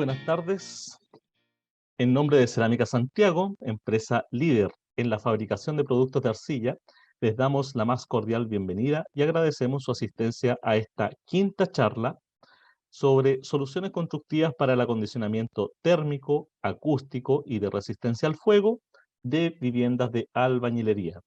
buenas tardes. En nombre de Cerámica Santiago, empresa líder en la fabricación de productos de arcilla, les damos la más cordial bienvenida y agradecemos su asistencia a esta quinta charla sobre soluciones constructivas para el acondicionamiento térmico, acústico y de resistencia al fuego de viviendas de albañilería.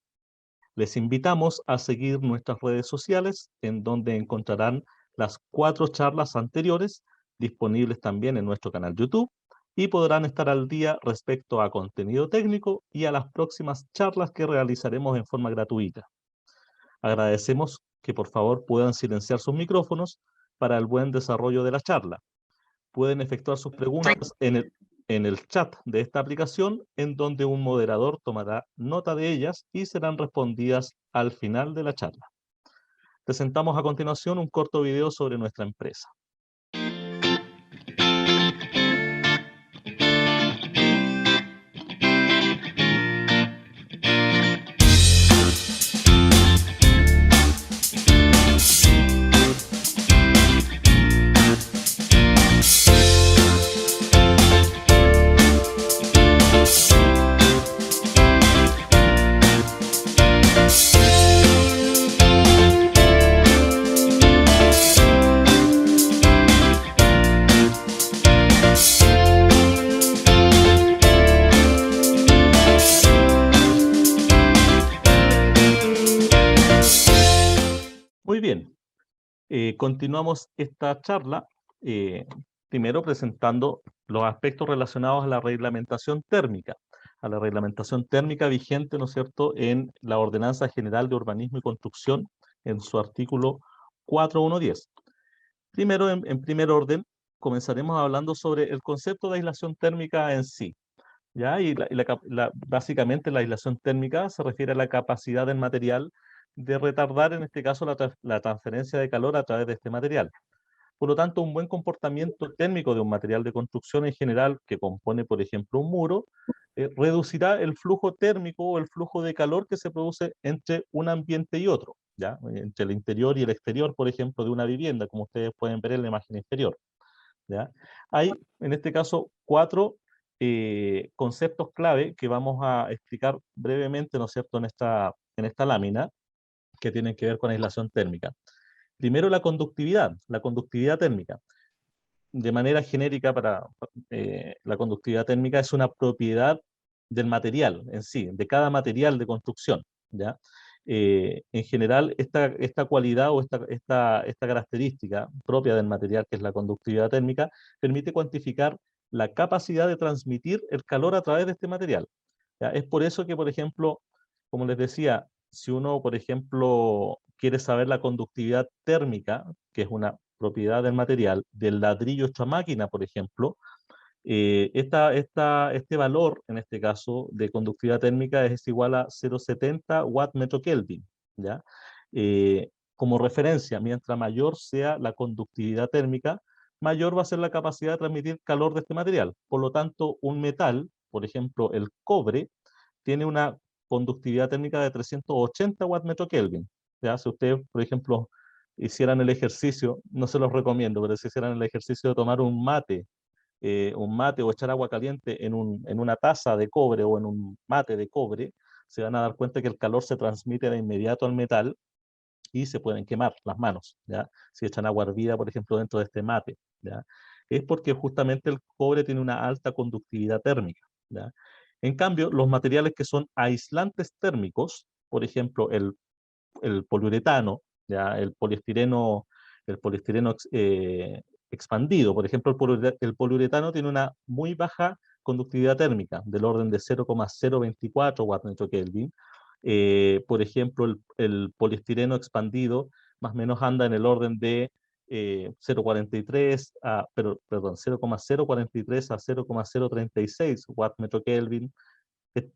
Les invitamos a seguir nuestras redes sociales, en donde encontrarán las 4 charlas anteriores, disponibles también en nuestro canal YouTube, y podrán estar al día respecto a contenido técnico y a las próximas charlas que realizaremos en forma gratuita. Agradecemos que por favor puedan silenciar sus micrófonos para el buen desarrollo de la charla. Pueden efectuar sus preguntas en el chat de esta aplicación, en donde un moderador tomará nota de ellas y serán respondidas al final de la charla. Presentamos a continuación un corto video sobre nuestra empresa. Muy bien, continuamos esta charla, primero presentando los aspectos relacionados a la reglamentación térmica vigente, ¿no es cierto?, en la Ordenanza General de Urbanismo y Construcción, en su artículo 4110. Primero, en primer orden, comenzaremos hablando sobre el concepto de aislación térmica en sí, ¿ya? Básicamente la aislación térmica se refiere a la capacidad del material de retardar, en este caso, la transferencia de calor a través de este material. Por lo tanto, un buen comportamiento térmico de un material de construcción en general que compone, por ejemplo, un muro, reducirá el flujo térmico o el flujo de calor que se produce entre un ambiente y otro, ¿ya? Entre el interior y el exterior, por ejemplo, de una vivienda, como ustedes pueden ver en la imagen inferior, ¿ya? Hay, en este caso, 4 conceptos clave que vamos a explicar brevemente, ¿no es cierto?, en esta lámina, que tienen que ver con aislación térmica. Primero, la conductividad térmica. De manera genérica, la conductividad térmica es una propiedad del material en sí, de cada material de construcción, ¿ya? En general, esta cualidad o esta característica propia del material, que es la conductividad térmica, permite cuantificar la capacidad de transmitir el calor a través de este material, ¿ya? Es por eso que, por ejemplo, como les decía, si uno, por ejemplo, quiere saber la conductividad térmica, que es una propiedad del material, del ladrillo hecho a máquina, por ejemplo, este valor, en este caso, de conductividad térmica es igual a 0,70 watt metro Kelvin, ¿ya? Como referencia, mientras mayor sea la conductividad térmica, mayor va a ser la capacidad de transmitir calor de este material. Por lo tanto, un metal, por ejemplo, el cobre, tiene una conductividad térmica de 380 watt metro Kelvin, ¿ya? Si ustedes, por ejemplo, hicieran el ejercicio, no se los recomiendo, pero si hicieran el ejercicio de tomar un mate o echar agua caliente en una taza de cobre o en un mate de cobre, se van a dar cuenta que el calor se transmite de inmediato al metal y se pueden quemar las manos, ¿ya? Si echan agua hervida, por ejemplo, dentro de este mate, ¿ya? Es porque justamente el cobre tiene una alta conductividad térmica, ¿ya? En cambio, los materiales que son aislantes térmicos, por ejemplo, el poliuretano, ¿ya? El poliestireno expandido. Por ejemplo, el poliuretano tiene una muy baja conductividad térmica, del orden de 0,024 watt metro Kelvin. Por ejemplo, el poliestireno expandido más o menos anda en el orden de 0,43 perdón, 0,043 a 0,036 watt metro Kelvin,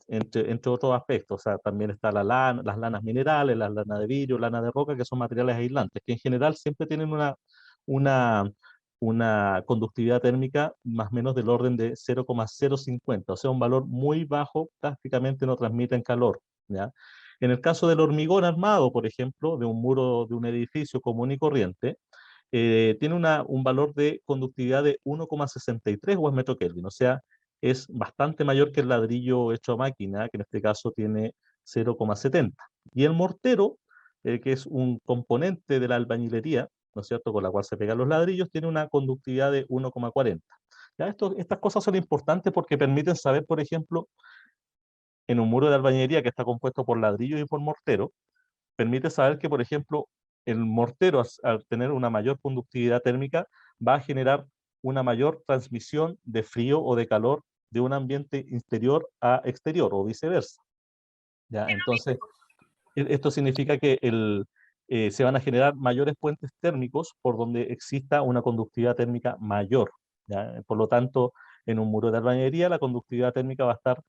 entre otros aspectos. O sea, también está las lanas minerales, las lanas de vidrio, lanas de roca, que son materiales aislantes, que en general siempre tienen una, una conductividad térmica más o menos del orden de 0,050, o sea, un valor muy bajo, prácticamente no transmiten calor, ¿ya? En el caso del hormigón armado, por ejemplo, de un muro de un edificio común y corriente, tiene un valor de conductividad de 1,63 West metro Kelvin, o sea, es bastante mayor que el ladrillo hecho a máquina, que en este caso tiene 0,70. Y el mortero, que es un componente de la albañilería, ¿no es cierto?, con la cual se pegan los ladrillos, tiene una conductividad de 1,40. ¿Ya? Estas cosas son importantes porque permiten saber, por ejemplo, en un muro de albañilería que está compuesto por ladrillos y por mortero, permite saber que, por ejemplo, el mortero, al tener una mayor conductividad térmica, va a generar una mayor transmisión de frío o de calor de un ambiente interior a exterior o viceversa. ¿Ya? Entonces, esto significa que se van a generar mayores puentes térmicos por donde exista una conductividad térmica mayor. ¿Ya? Por lo tanto, en un muro de albañilería la conductividad térmica va a estar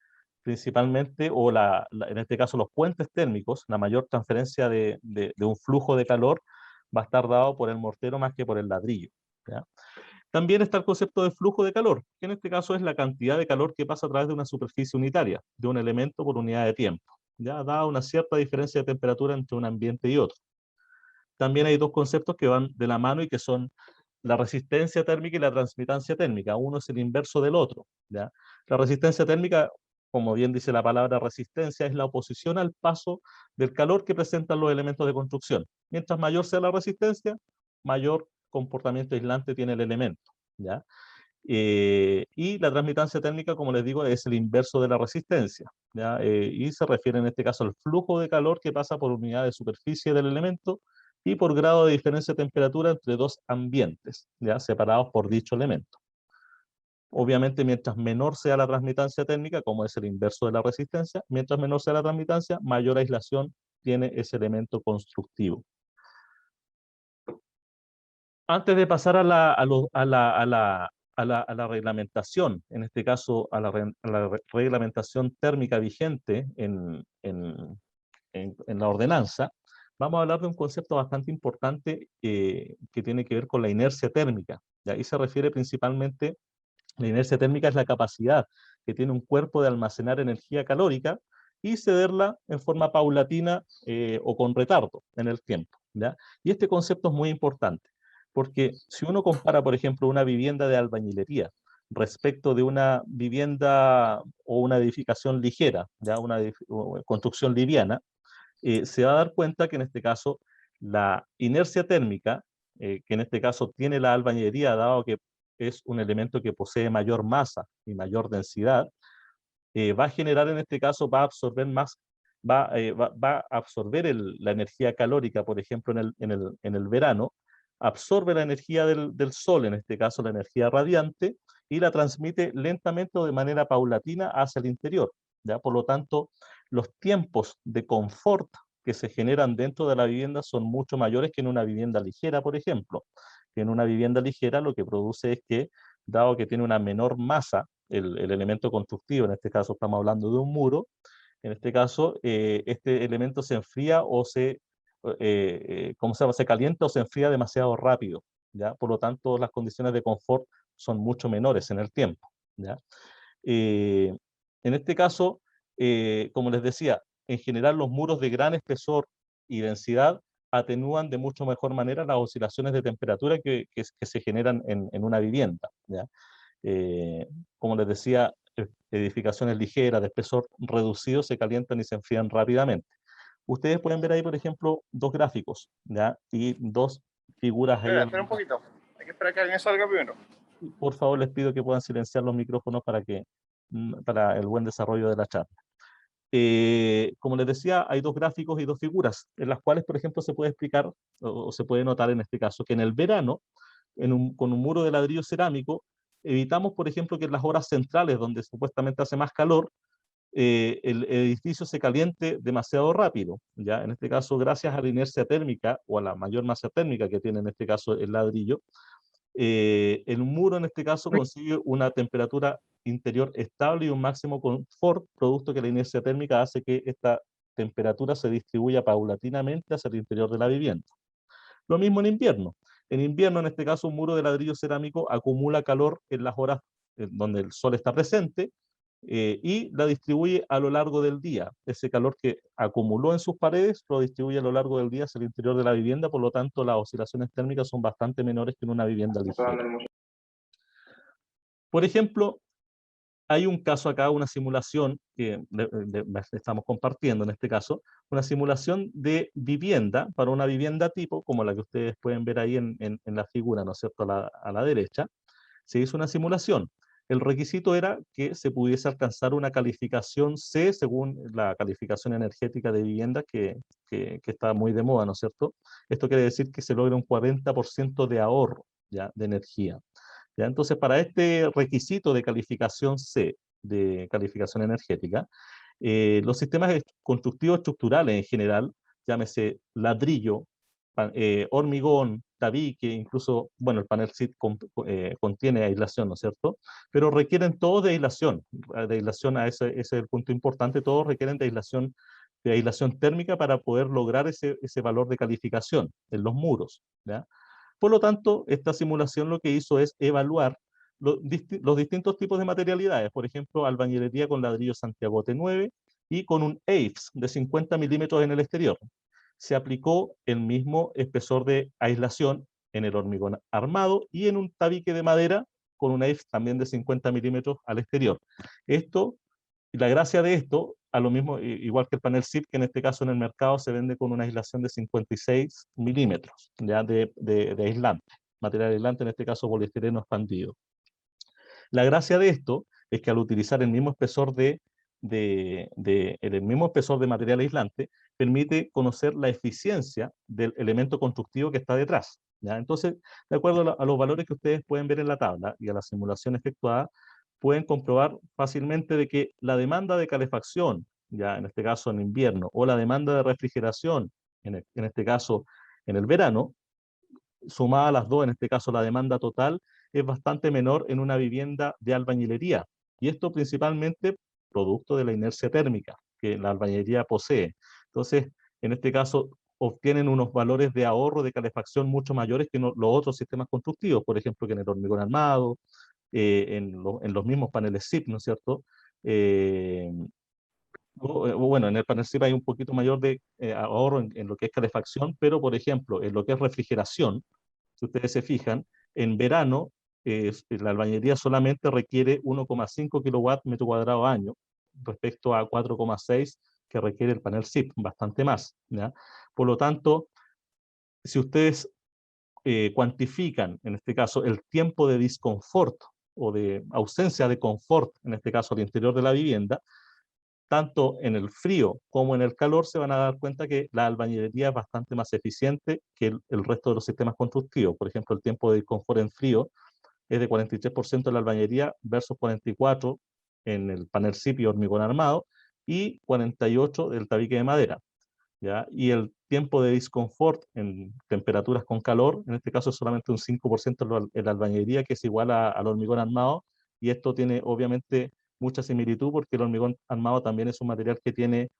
principalmente, o en este caso los puentes térmicos, la mayor transferencia de un flujo de calor va a estar dado por el mortero más que por el ladrillo. ¿Ya? También está el concepto de flujo de calor, que en este caso es la cantidad de calor que pasa a través de una superficie unitaria, de un elemento por unidad de tiempo. Ya da una cierta diferencia de temperatura entre un ambiente y otro. También hay dos conceptos que van de la mano y que son la resistencia térmica y la transmitancia térmica. Uno es el inverso del otro. ¿Ya? La resistencia térmica, como bien dice la palabra resistencia, es la oposición al paso del calor que presentan los elementos de construcción. Mientras mayor sea la resistencia, mayor comportamiento aislante tiene el elemento. ¿Ya? Y la transmitancia térmica, como les digo, es el inverso de la resistencia, ¿ya? Y se refiere en este caso al flujo de calor que pasa por unidad de superficie del elemento y por grado de diferencia de temperatura entre dos ambientes, ¿ya? Separados por dicho elemento. Obviamente, mientras menor sea la transmitancia térmica, como es el inverso de la resistencia, mientras menor sea la transmitancia, mayor aislación tiene ese elemento constructivo. Antes de pasar a la reglamentación, en este caso a la reglamentación térmica vigente en la ordenanza, vamos a hablar de un concepto bastante importante que tiene que ver con la inercia térmica. Y ahí se refiere principalmente, la inercia térmica es la capacidad que tiene un cuerpo de almacenar energía calórica y cederla en forma paulatina o con retardo en el tiempo. ¿Ya? Y este concepto es muy importante, porque si uno compara, por ejemplo, una vivienda de albañilería respecto de una vivienda o una edificación ligera, ¿ya? Una construcción liviana, se va a dar cuenta que en este caso la inercia térmica, que en este caso tiene la albañilería, dado que es un elemento que posee mayor masa y mayor densidad, va a generar en este caso, va a absorber más, va a absorber la energía calórica, por ejemplo, en el verano, absorbe la energía del sol, en este caso la energía radiante, y la transmite lentamente o de manera paulatina hacia el interior. ¿Ya? Por lo tanto, los tiempos de confort que se generan dentro de la vivienda son mucho mayores que en una vivienda ligera, por ejemplo. Que en una vivienda ligera lo que produce es que, dado que tiene una menor masa, el elemento constructivo, en este caso estamos hablando de un muro, en este caso este elemento se enfría o ¿cómo se llama? Se calienta o se enfría demasiado rápido, ¿ya? Por lo tanto, las condiciones de confort son mucho menores en el tiempo, ¿ya? Eh, en este caso, como les decía, en general los muros de gran espesor y densidad atenúan de mucho mejor manera las oscilaciones de temperatura que se generan en una vivienda, ¿ya? Como les decía, edificaciones ligeras, de espesor reducido, se calientan y se enfrían rápidamente. Ustedes pueden ver ahí, por ejemplo, dos gráficos, ¿ya? Y dos figuras ahí. Espera un poquito. Hay que esperar que alguien salga primero. Por favor, les pido que puedan silenciar los micrófonos para el buen desarrollo de la charla. Como les decía, hay dos gráficos y dos figuras, en las cuales, por ejemplo, se puede explicar, o se puede notar en este caso, que en el verano, con un muro de ladrillo cerámico, evitamos, por ejemplo, que en las horas centrales, donde supuestamente hace más calor, el edificio se caliente demasiado rápido, ¿ya? En este caso, gracias a la inercia térmica, o a la mayor masa térmica que tiene en este caso el ladrillo, el muro en este caso consigue una temperatura interior estable y un máximo confort, producto que la inercia térmica hace que esta temperatura se distribuya paulatinamente hacia el interior de la vivienda. Lo mismo en invierno. En invierno, en este caso, un muro de ladrillo cerámico acumula calor en las horas donde el sol está presente, y la distribuye a lo largo del día. Ese calor que acumuló en sus paredes lo distribuye a lo largo del día hacia el interior de la vivienda, por lo tanto las oscilaciones térmicas son bastante menores que en una vivienda ligera. Por ejemplo, hay un caso acá, una simulación que estamos compartiendo en este caso, una simulación de vivienda para una vivienda tipo, como la que ustedes pueden ver ahí en la figura, ¿no es cierto?, a la derecha. Se hizo una simulación. El requisito era que se pudiese alcanzar una calificación C según la calificación energética de vivienda que está muy de moda, ¿no es cierto? Esto quiere decir que se logra un 40% de ahorro, ¿ya?, de energía. ¿Ya? Entonces, para este requisito de calificación C, de calificación energética, los sistemas constructivos estructurales en general, llámese ladrillo, hormigón, tabique, incluso, bueno, el panel SIT contiene aislación, ¿no es cierto? Pero requieren todos de aislación ese es el punto importante, todos requieren de aislación térmica para poder lograr ese valor de calificación en los muros, ¿ya? Por lo tanto, esta simulación lo que hizo es evaluar los distintos tipos de materialidades, por ejemplo, albañilería con ladrillo Santiago T9 y con un EIFS de 50 milímetros en el exterior. Se aplicó el mismo espesor de aislación en el hormigón armado y en un tabique de madera con un EIFS también de 50 milímetros al exterior. La gracia de esto, a lo mismo, igual que el panel SIP, que en este caso en el mercado se vende con una aislación de 56 milímetros ya de aislante, material aislante, en este caso poliestireno expandido. La gracia de esto es que al utilizar el mismo espesor el mismo espesor de material aislante, permite conocer la eficiencia del elemento constructivo que está detrás, ¿ya? Entonces, de acuerdo a los valores que ustedes pueden ver en la tabla y a la simulación efectuada, pueden comprobar fácilmente de que la demanda de calefacción, ya en este caso en invierno, o la demanda de refrigeración, en este caso en el verano, sumada a las dos, en este caso la demanda total, es bastante menor en una vivienda de albañilería. Y esto principalmente producto de la inercia térmica que la albañilería posee. Entonces, en este caso, obtienen unos valores de ahorro de calefacción mucho mayores que los otros sistemas constructivos, por ejemplo, que en el hormigón armado, en los mismos paneles SIP, ¿no es cierto? Bueno, en el panel SIP hay un poquito mayor de ahorro en lo que es calefacción, pero por ejemplo, en lo que es refrigeración, si ustedes se fijan, en verano la albañilería solamente requiere 1,5 kilowatts metro cuadrado año, respecto a 4,6 que requiere el panel SIP, bastante más, ¿ya? Por lo tanto, si ustedes cuantifican, en este caso, el tiempo de disconfort o de ausencia de confort, en este caso al interior de la vivienda, tanto en el frío como en el calor, se van a dar cuenta que la albañilería es bastante más eficiente que el resto de los sistemas constructivos. Por ejemplo, el tiempo de confort en frío es de 43% en la albañilería versus 44% en el panel SIP y hormigón armado y 48% del tabique de madera, ¿ya? Y el tiempo de disconfort en temperaturas con calor, en este caso es solamente un 5% en la albañilería, que es igual al hormigón armado, y esto tiene obviamente mucha similitud porque el hormigón armado también es un material que tiene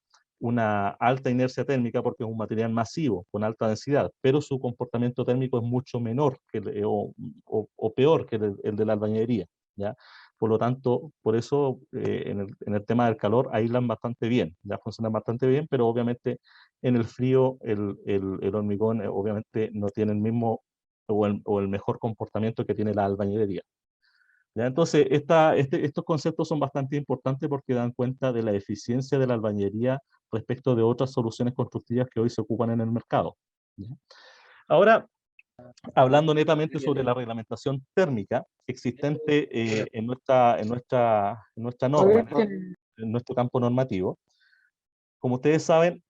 una alta inercia térmica porque es un material masivo, con alta densidad, pero su comportamiento térmico es mucho menor que o peor que el de la albañilería, ¿ya? Por lo tanto, por eso en el tema del calor aíslan bastante bien, ya funcionan bastante bien, pero obviamente en el frío el hormigón obviamente no tiene el mismo o el mejor comportamiento que tiene la albañilería. ¿Ya? Entonces, estos conceptos son bastante importantes porque dan cuenta de la eficiencia de la albañilería respecto de otras soluciones constructivas que hoy se ocupan en el mercado, ¿ya? Ahora, hablando netamente sobre la reglamentación térmica existente en nuestra norma, en nuestro campo normativo, como ustedes saben,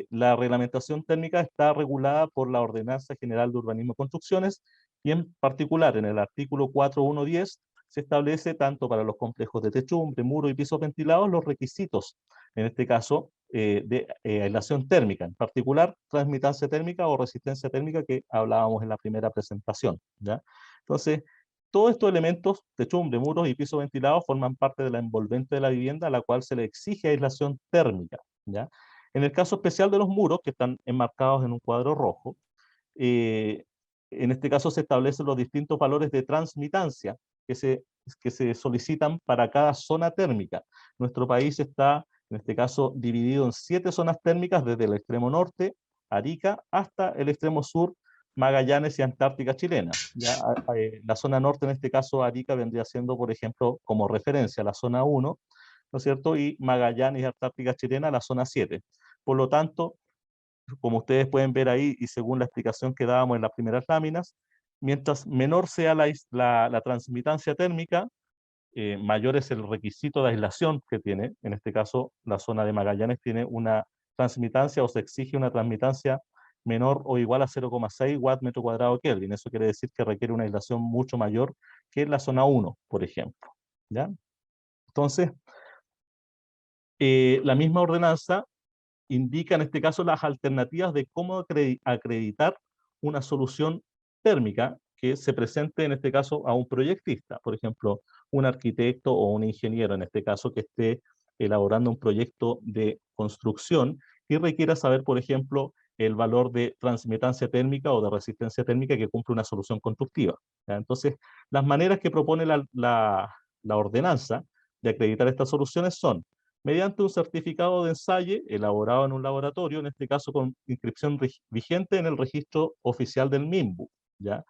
la reglamentación térmica está regulada por la Ordenanza General de Urbanismo y Construcciones y en particular en el artículo 4.1.10 se establece tanto para los complejos de techumbre, muro y pisos ventilados los requisitos, en este caso, de aislación térmica, en particular transmitancia térmica o resistencia térmica que hablábamos en la primera presentación, ¿ya? Entonces, todos estos elementos, techumbre, muros y pisos ventilados, forman parte de la envolvente de la vivienda a la cual se le exige aislación térmica, ¿ya? En el caso especial de los muros, que están enmarcados en un cuadro rojo, eh, en este caso se establecen los distintos valores de transmitancia que se que se solicitan para cada zona térmica. Nuestro país está, en este caso, dividido en 7 zonas térmicas desde el extremo norte, Arica, hasta el extremo sur, Magallanes y Antártica chilena. ¿Ya? La zona norte, en este caso Arica, vendría siendo, por ejemplo, como referencia la zona 1, ¿no es cierto? Y Magallanes y Antártica chilena la zona 7. Por lo tanto, como ustedes pueden ver ahí, y según la explicación que dábamos en las primeras láminas, mientras menor sea la transmitancia térmica, mayor es el requisito de aislación que tiene. En este caso, la zona de Magallanes tiene una transmitancia o se exige una transmitancia menor o igual a 0,6 watt metro cuadrado Kelvin. Eso quiere decir que requiere una aislación mucho mayor que en la zona 1, por ejemplo. ¿Ya? Entonces, la misma ordenanza indica en este caso las alternativas de cómo acreditar una solución térmica que se presente en este caso a un proyectista, por ejemplo, un arquitecto o un ingeniero en este caso que esté elaborando un proyecto de construcción y requiera saber, por ejemplo, el valor de transmitancia térmica o de resistencia térmica que cumple una solución constructiva. ¿Ya? Entonces, las maneras que propone la ordenanza de acreditar estas soluciones son mediante un certificado de ensayo elaborado en un laboratorio, en este caso con inscripción vigente en el registro oficial del MIMBU. ¿Ya?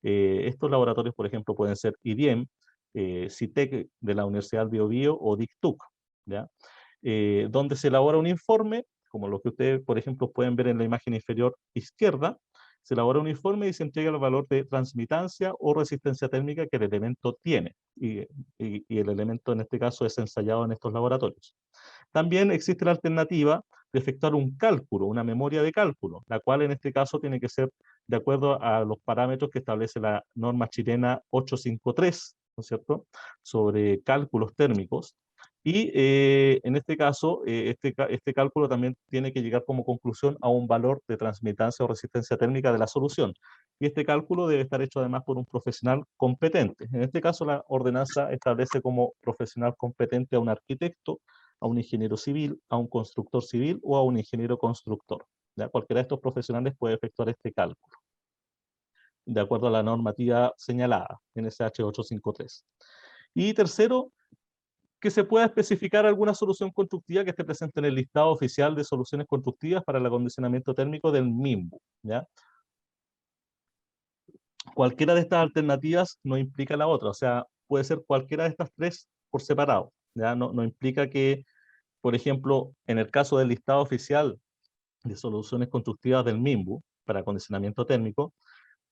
Estos laboratorios, por ejemplo, pueden ser IDIEM, CITEC de la Universidad Bio Bio o DICTUC, ¿ya? Donde se elabora un informe, como lo que ustedes, por ejemplo, pueden ver en la imagen inferior izquierda, se elabora un informe y se entrega el valor de transmitancia o resistencia térmica que el elemento tiene, y el elemento en este caso es ensayado en estos laboratorios. También existe la alternativa de efectuar un cálculo, una memoria de cálculo, la cual en este caso tiene que ser de acuerdo a los parámetros que establece la norma chilena 853, ¿no es cierto?, sobre cálculos térmicos. Y en este caso, este cálculo también tiene que llegar como conclusión a un valor de transmitancia o resistencia térmica de la solución. Y este cálculo debe estar hecho además por un profesional competente. En este caso, la ordenanza establece como profesional competente a un arquitecto, a un ingeniero civil, a un constructor civil o a un ingeniero constructor. ¿Ya? Cualquiera de estos profesionales puede efectuar este cálculo, de acuerdo a la normativa señalada, NSH 853. Y tercero, que se pueda especificar alguna solución constructiva que esté presente en el listado oficial de soluciones constructivas para el acondicionamiento térmico del MIMBU. ¿Ya? Cualquiera de estas alternativas no implica la otra, o sea, puede ser cualquiera de estas tres por separado. ¿Ya? No implica que, por ejemplo, en el caso del listado oficial de soluciones constructivas del MIMBU para acondicionamiento térmico,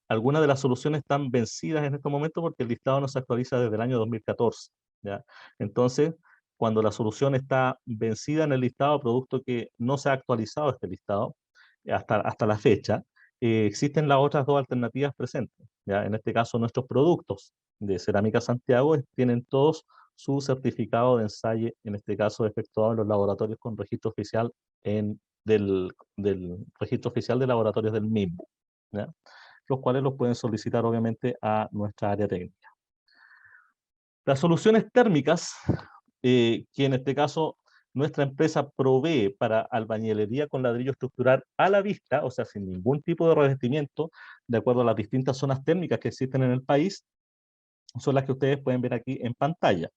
algunas de las soluciones están vencidas en este momento porque el listado no se actualiza desde el año 2014. ¿Ya? Entonces, cuando la solución está vencida en el listado, producto que no se ha actualizado este listado hasta la fecha, existen las otras dos alternativas presentes. ¿Ya? En este caso, nuestros productos de Cerámica Santiago tienen todos su certificado de ensayo, en este caso efectuado en los laboratorios con registro oficial del registro oficial de laboratorios del MIMBU, ¿ya? Los cuales los pueden solicitar obviamente a nuestra área técnica. Las soluciones térmicas, que en este caso nuestra empresa provee para albañilería con ladrillo estructural a la vista, o sea, sin ningún tipo de revestimiento, de acuerdo a las distintas zonas térmicas que existen en el país, son las que ustedes pueden ver aquí en pantalla.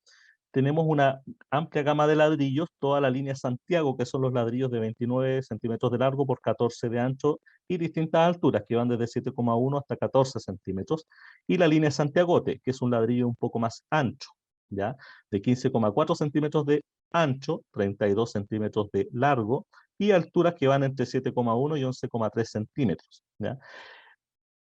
Tenemos una amplia gama de ladrillos, toda la línea Santiago, que son los ladrillos de 29 centímetros de largo por 14 de ancho y distintas alturas, que van desde 7,1 hasta 14 centímetros, y la línea Santiagote, que es un ladrillo un poco más ancho, ¿ya? De 15,4 centímetros de ancho, 32 centímetros de largo, y alturas que van entre 7,1 y 11,3 centímetros, ¿ya?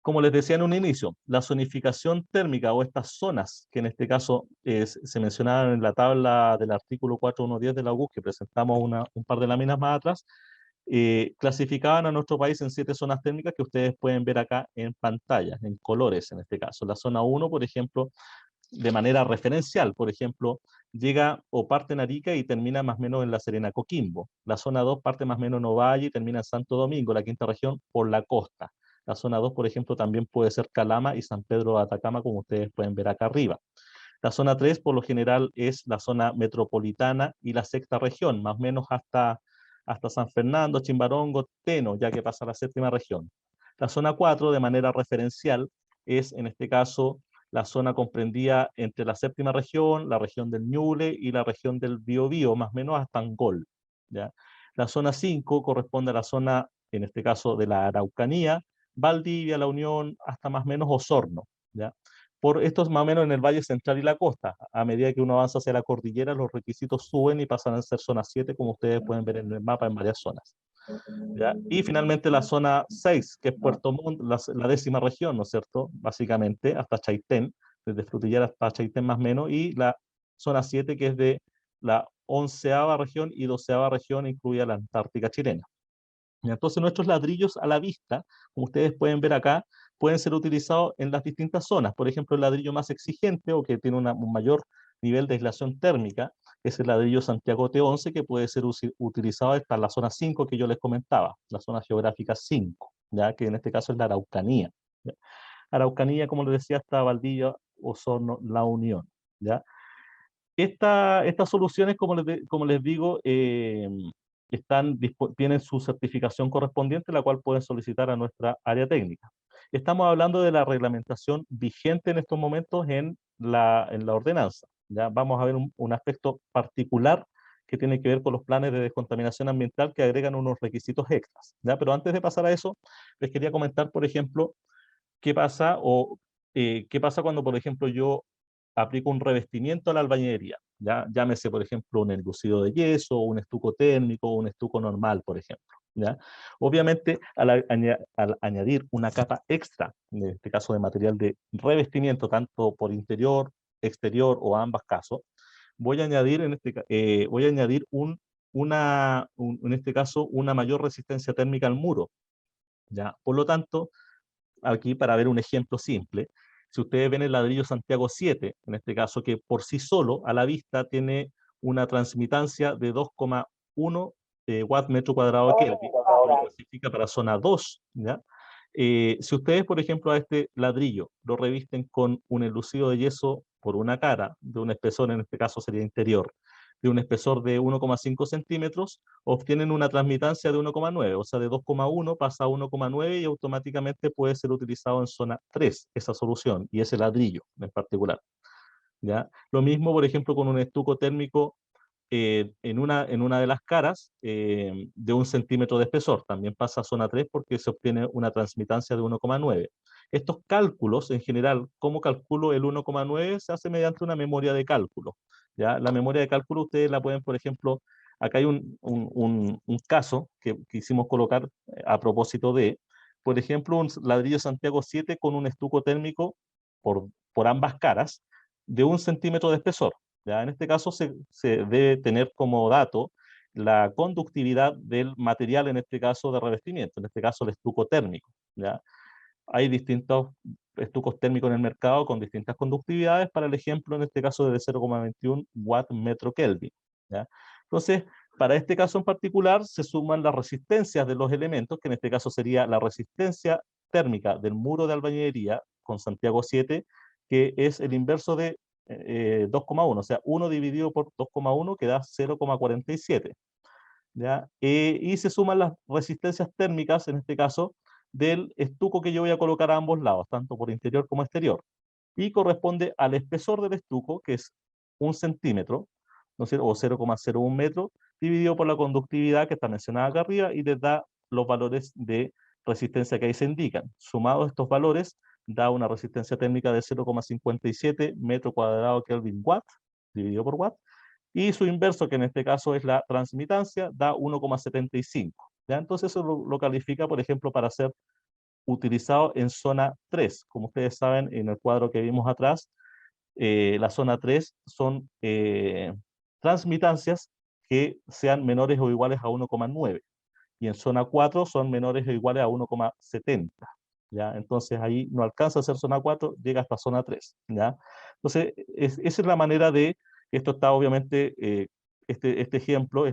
Como les decía en un inicio, la zonificación térmica o estas zonas, que en este caso se mencionaban en la tabla del artículo 4.1.10 de la UGS, que presentamos un par de láminas más atrás, clasificaban a nuestro país en 7 zonas térmicas que ustedes pueden ver acá en pantalla, en colores en este caso. La zona 1, por ejemplo, de manera referencial, por ejemplo, llega o parte en Arica y termina más o menos en La Serena, Coquimbo. La zona 2 parte más o menos en Ovalle y termina en Santo Domingo, la quinta región, por la costa. La zona 2, por ejemplo, también puede ser Calama y San Pedro de Atacama, como ustedes pueden ver acá arriba. La zona 3, por lo general, es la zona metropolitana y la sexta región, más o menos hasta San Fernando, Chimbarongo, Teno, ya que pasa a la séptima región. La zona 4, de manera referencial, es en este caso La zona comprendía entre la séptima región, la región del Ñuble y la región del Biobío, más o menos hasta Angol, ¿ya? La zona 5 corresponde a la zona, en este caso, de la Araucanía, Valdivia, La Unión, hasta más o menos Osorno, ¿ya? Por esto es más o menos en el Valle Central y la costa. A medida que uno avanza hacia la cordillera, los requisitos suben y pasan a ser zona 7, como ustedes pueden ver en el mapa en varias zonas, ¿ya? Y finalmente la zona 6, que es Puerto Montt, la décima región, ¿no es cierto? Básicamente, hasta Chaitén, desde Frutillar hasta Chaitén más o menos, y la zona 7, que es de la 11ª región y 12ª región, incluida la Antártica chilena. Y entonces nuestros ladrillos a la vista, como ustedes pueden ver acá, pueden ser utilizados en las distintas zonas. Por ejemplo, el ladrillo más exigente o que tiene un mayor nivel de aislación térmica es el ladrillo Santiago T11, que puede ser utilizado hasta la zona 5 que yo les comentaba, la zona geográfica 5, ¿ya? Que en este caso es la Araucanía, ¿ya? Araucanía, como les decía, hasta Valdivia, Osorno, La Unión, ¿ya? Estas soluciones, como les digo, tienen su certificación correspondiente, la cual pueden solicitar a nuestra área técnica. Estamos hablando de la reglamentación vigente en estos momentos en la ordenanza. ¿Ya? Vamos a ver un aspecto particular que tiene que ver con los planes de descontaminación ambiental que agregan unos requisitos extras, ¿ya? Pero antes de pasar a eso, les quería comentar, por ejemplo, qué pasa cuando, por ejemplo, yo aplico un revestimiento a la albañilería, ¿ya? Llámese, por ejemplo, un enlucido de yeso, un estuco térmico, un estuco normal, por ejemplo, ¿ya? Obviamente, al añadir una capa extra, en este caso de material de revestimiento, tanto por interior, exterior o ambas casos, voy a añadir en este caso, una mayor resistencia térmica al muro, ¿ya? Por lo tanto, aquí para ver un ejemplo simple, si ustedes ven el ladrillo Santiago 7, en este caso que por sí solo a la vista tiene una transmitancia de 2,1 watt metro cuadrado Kelvin, que lo clasifica para zona 2, ¿ya? Si ustedes, por ejemplo, a este ladrillo lo revisten con un enlucido de yeso por una cara, de un espesor, en este caso sería interior, de un espesor de 1,5 centímetros, obtienen una transmitancia de 1,9, o sea, de 2,1 pasa a 1,9 y automáticamente puede ser utilizado en zona 3, esa solución, y ese ladrillo en particular, ¿ya? Lo mismo, por ejemplo, con un estuco térmico en una de las caras de 1 centímetro de espesor. También pasa a zona 3 porque se obtiene una transmitancia de 1,9. Estos cálculos, en general, ¿cómo calculo el 1,9? Se hace mediante una memoria de cálculo, ¿ya? La memoria de cálculo ustedes la pueden, por ejemplo, acá hay un caso que quisimos colocar a propósito por ejemplo, un ladrillo Santiago 7 con un estuco térmico por ambas caras de 1 centímetro de espesor. ¿Ya? En este caso se debe tener como dato la conductividad del material, en este caso de revestimiento, en este caso el estuco térmico, ¿ya? Hay distintos estucos térmicos en el mercado con distintas conductividades, para el ejemplo, en este caso de 0,21 watt metro Kelvin, ¿ya? Entonces, para este caso en particular, se suman las resistencias de los elementos, que en este caso sería la resistencia térmica del muro de albañilería con Santiago 7, que es el inverso de 2,1, o sea, 1 dividido por 2,1 que da 0,47, ¿ya? Y se suman las resistencias térmicas, en este caso, del estuco que yo voy a colocar a ambos lados, tanto por interior como exterior. Y corresponde al espesor del estuco, que es 1 centímetro, ¿no es cierto? O 0,01 metro, dividido por la conductividad que está mencionada acá arriba, y les da los valores de resistencia que ahí se indican. Sumados estos valores, da una resistencia térmica de 0,57 metro cuadrado Kelvin watt, dividido por watt, y su inverso, que en este caso es la transmitancia, da 1,75. ¿Ya? Entonces eso lo califica, por ejemplo, para ser utilizado en zona 3. Como ustedes saben, en el cuadro que vimos atrás, la zona 3 son transmitancias que sean menores o iguales a 1,9. Y en zona 4 son menores o iguales a 1,70. ¿Ya? Entonces ahí no alcanza a ser zona 4, llega hasta zona 3. ¿Ya? Entonces, esa es la manera de, esto está obviamente, este ejemplo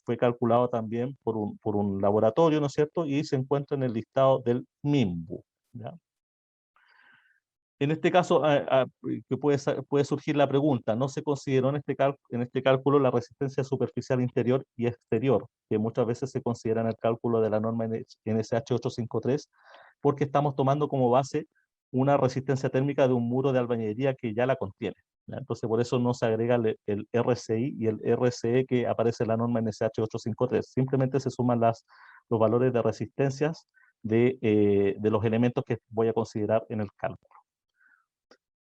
fue calculado también por un laboratorio, ¿no es cierto? Y se encuentra en el listado del MIMBU. ¿Ya? En este caso, que puede surgir la pregunta, ¿no se consideró en este cálculo la resistencia superficial interior y exterior, que muchas veces se considera en el cálculo de la norma NSH 853, porque estamos tomando como base una resistencia térmica de un muro de albañilería que ya la contiene, ¿ya? Entonces, por eso no se agrega el RCI y el RCE que aparece en la norma NSH 853. Simplemente se suman los valores de resistencias de los elementos que voy a considerar en el cálculo.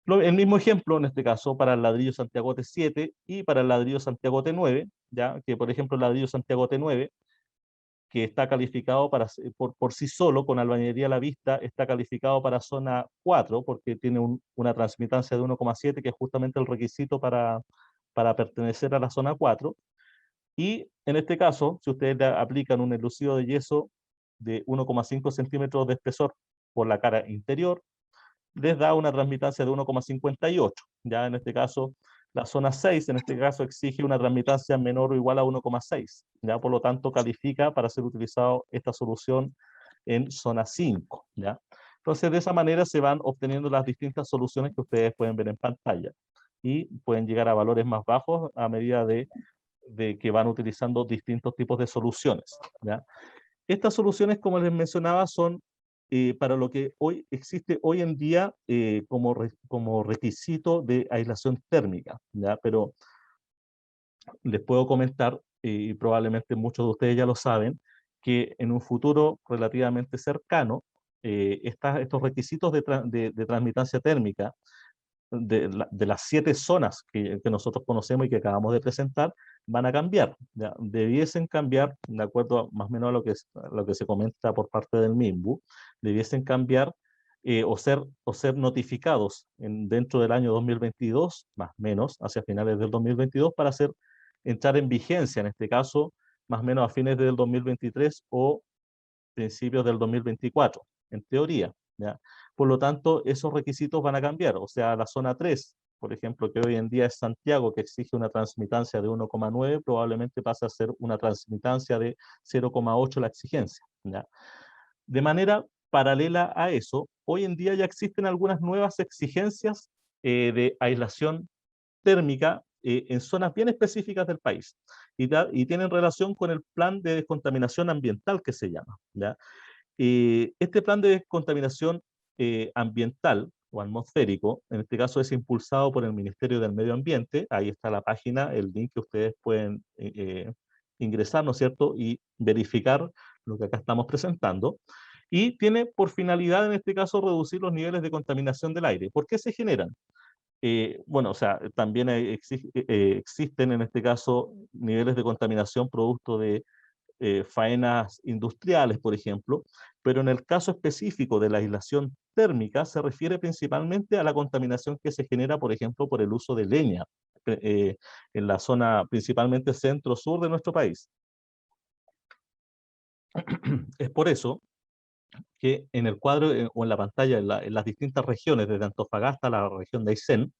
El mismo ejemplo, en este caso, para el ladrillo Santiagote 7 y para el ladrillo Santiagote 9, ya que por ejemplo el ladrillo Santiagote 9, que está calificado por sí solo, con albañilería a la vista, está calificado para zona 4, porque tiene una transmitancia de 1,7, que es justamente el requisito para pertenecer a la zona 4. Y en este caso, si ustedes le aplican un elusivo de yeso de 1,5 centímetros de espesor por la cara interior, les da una transmitancia de 1,58. Ya en este caso, la zona 6, en este caso, exige una transmitancia menor o igual a 1,6. Ya por lo tanto, califica para ser utilizado esta solución en zona 5. ¿Ya? Entonces, de esa manera se van obteniendo las distintas soluciones que ustedes pueden ver en pantalla. Y pueden llegar a valores más bajos a medida de que van utilizando distintos tipos de soluciones. ¿Ya? Estas soluciones, como les mencionaba, son para lo que hoy existe hoy en día como requisito de aislación térmica, ¿ya? Pero les puedo comentar, y probablemente muchos de ustedes ya lo saben, que en un futuro relativamente cercano, estos requisitos de transmitancia térmica de las 7 zonas que nosotros conocemos y que acabamos de presentar, van a cambiar. ¿Ya? Debiesen cambiar, de acuerdo más o menos a lo que se comenta por parte del MIMBU, debiesen cambiar o ser notificados dentro del año 2022, más o menos, hacia finales del 2022, para entrar en vigencia, en este caso, más o menos a fines del 2023 o principios del 2024, en teoría. ¿Ya? Por lo tanto, esos requisitos van a cambiar. O sea, la zona 3, por ejemplo, que hoy en día es Santiago, que exige una transmitancia de 1,9, probablemente pasa a ser una transmitancia de 0,8 la exigencia. ¿Ya? De manera paralela a eso, hoy en día ya existen algunas nuevas exigencias de aislación térmica en zonas bien específicas del país y tienen relación con el plan de descontaminación ambiental que se llama. ¿Ya? Este plan de descontaminación ambiental o atmosférico, en este caso es impulsado por el Ministerio del Medio Ambiente, ahí está la página, el link que ustedes pueden ingresar, ¿no es cierto?, y verificar lo que acá estamos presentando, y tiene por finalidad, en este caso, reducir los niveles de contaminación del aire. ¿Por qué se generan? Bueno, o sea, también existen en este caso niveles de contaminación producto de faenas industriales, por ejemplo, pero en el caso específico de la aislación térmica se refiere principalmente a la contaminación que se genera, por ejemplo, por el uso de leña en la zona principalmente centro-sur de nuestro país. Es por eso que en el cuadro o en la pantalla, en las distintas regiones, desde Antofagasta a la región de Aysén,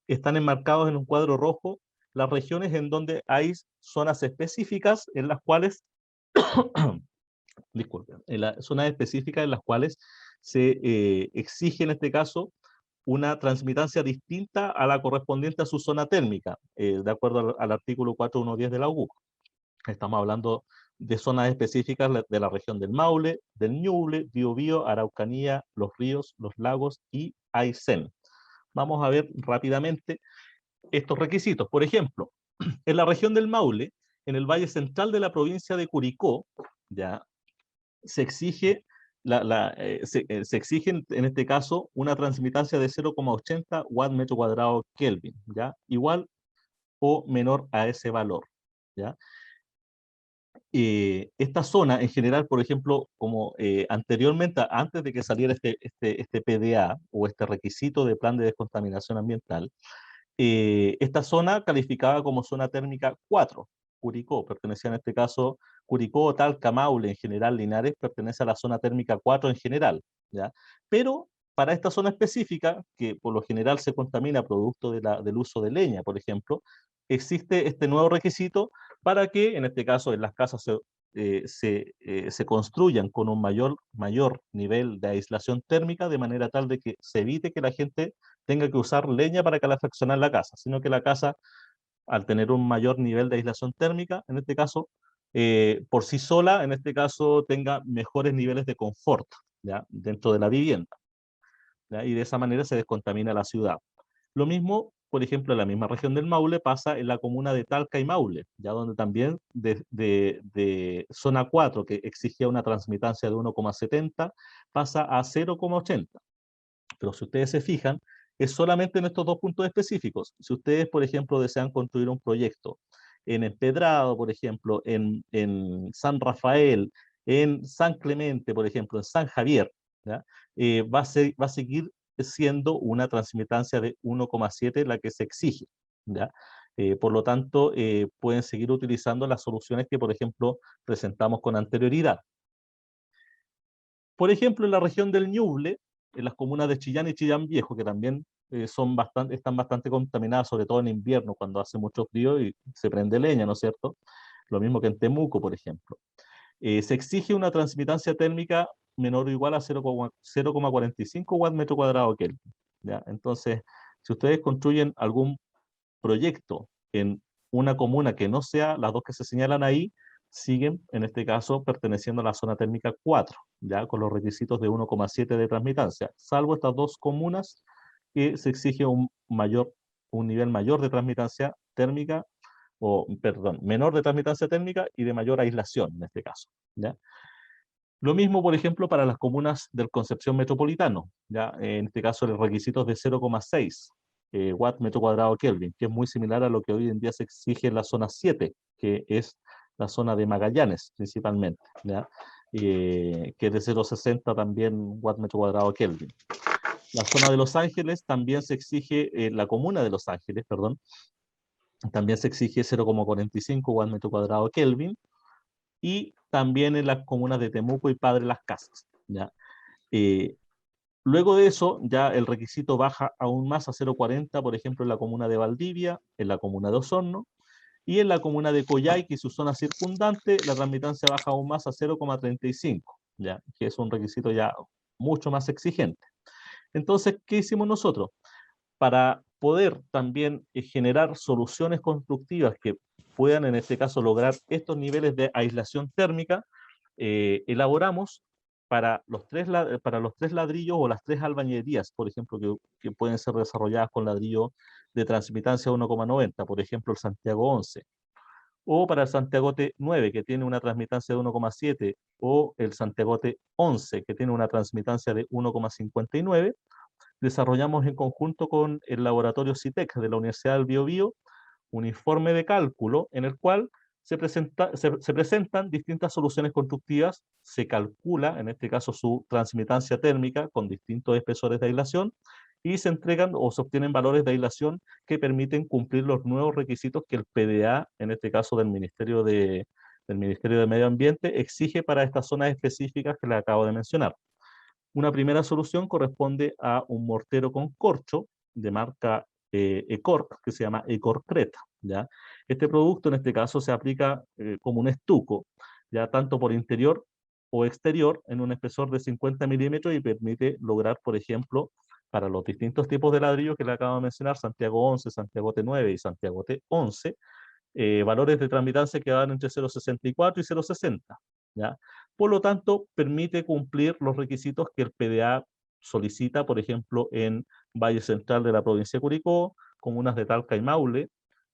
están enmarcados en un cuadro rojo las regiones en donde hay zonas específicas en las cuales, disculpen, en las zonas específicas en las cuales se exige en este caso una transmitancia distinta a la correspondiente a su zona térmica, de acuerdo al artículo 4110 de la UC. Estamos hablando de zonas específicas de la región del Maule, del Ñuble, Biobío, Araucanía, Los Ríos, Los Lagos y Aysén. Vamos a ver rápidamente estos requisitos. Por ejemplo, en la región del Maule, en el valle central de la provincia de Curicó, ya se exige, se exige en este caso una transmitancia de 0,80 watt metro cuadrado Kelvin, ¿ya? Igual o menor a ese valor, ¿ya? Esta zona en general, por ejemplo, como anteriormente, antes de que saliera este PDA o este requisito de plan de descontaminación ambiental, esta zona calificaba como zona térmica 4, Curicó, pertenecía en este caso, Curicó, Talca, Maule, en general Linares, pertenece a la zona térmica 4 en general, ¿ya? Pero para esta zona específica, que por lo general se contamina producto del uso de leña, por ejemplo, existe este nuevo requisito para que, en este caso, en las casas se construyan con un mayor nivel de aislación térmica, de manera tal de que se evite que la gente tenga que usar leña para calefaccionar la casa, sino que la casa, al tener un mayor nivel de aislación térmica, en este caso, por sí sola, en este caso, tenga mejores niveles de confort. ¿ya? Dentro de la vivienda, ¿ya? Y de esa manera se descontamina la ciudad. Lo mismo, por ejemplo, en la misma región del Maule pasa en la comuna de Talca y Maule, ya donde también de zona 4, que exigía una transmitancia de 1,70, pasa a 0,80. Pero si ustedes se fijan, es solamente en estos dos puntos específicos. Si ustedes, por ejemplo, desean construir un proyecto en Empedrado, por ejemplo, en San Rafael, en San Clemente, por ejemplo, en San Javier, ¿ya? Va a seguir siendo una transmitancia de 1,7 la que se exige, ¿ya? Por lo tanto, pueden seguir utilizando las soluciones que, por ejemplo, presentamos con anterioridad. Por ejemplo, en la región del Ñuble, en las comunas de Chillán y Chillán Viejo, que también están bastante contaminadas, sobre todo en invierno, cuando hace mucho frío y se prende leña, ¿no es cierto? Lo mismo que en Temuco, por ejemplo. Se exige una transmitancia térmica menor o igual a 0,45 watts metro cuadrado Kelvin, ¿ya? Entonces, si ustedes construyen algún proyecto en una comuna que no sea las dos que se señalan ahí, siguen, en este caso, perteneciendo a la zona térmica 4, ya con los requisitos de 1,7 de transmitancia, salvo estas dos comunas que se exige un nivel mayor de transmitancia térmica, o, perdón, menor de transmitancia térmica y de mayor aislación, en este caso, ¿ya? Lo mismo, por ejemplo, para las comunas del Concepción Metropolitano, ¿ya? En este caso, los requisitos de 0,6 watt metro cuadrado Kelvin, que es muy similar a lo que hoy en día se exige en la zona 7, que es la zona de Magallanes, principalmente, ¿ya? Que es de 0,60 también watt metro cuadrado Kelvin. La zona de Los Ángeles también se exige, la comuna de Los Ángeles, perdón, también se exige 0,45 watt metro cuadrado Kelvin, y también en las comunas de Temuco y Padre Las Casas, ¿ya? Eh, Luego de eso, ya el requisito baja aún más a 0,40, por ejemplo, en la comuna de Valdivia, en la comuna de Osorno, y en la comuna de Coyhaique y su zona circundante, la transmitancia baja aún más a 0,35, ¿ya? Que es un requisito ya mucho más exigente. Entonces, ¿qué hicimos nosotros? Para poder también generar soluciones constructivas que puedan, en este caso, lograr estos niveles de aislación térmica, elaboramos para los tres ladrillos o las tres albañilerías, por ejemplo, que pueden ser desarrolladas con ladrillo de transmitancia 1,90, por ejemplo, el Santiago 11, o para el Santiagote 9, que tiene una transmitancia de 1,7, o el Santiagote 11, que tiene una transmitancia de 1,59, desarrollamos en conjunto con el laboratorio CITEC de la Universidad del Biobío un informe de cálculo en el cual se presentan distintas soluciones constructivas, se calcula, en este caso, su transmitancia térmica con distintos espesores de aislación y se entregan o se obtienen valores de aislación que permiten cumplir los nuevos requisitos que el PDA, en este caso del Ministerio de Medio Ambiente, exige para estas zonas específicas que les acabo de mencionar. Una primera solución corresponde a un mortero con corcho de marca Ecorc, que se llama Ecorcret, ¿ya? Este producto en este caso se aplica como un estuco, ya tanto por interior o exterior en un espesor de 50 milímetros y permite lograr, por ejemplo, para los distintos tipos de ladrillo que le acabo de mencionar, Santiago 11, Santiago T9 y Santiago T11, valores de transmitancia que van entre 0,64 y 0,60, ¿ya? Por lo tanto, permite cumplir los requisitos que el PDA solicita, por ejemplo, en Valle Central de la provincia de Curicó, comunas de Talca y Maule,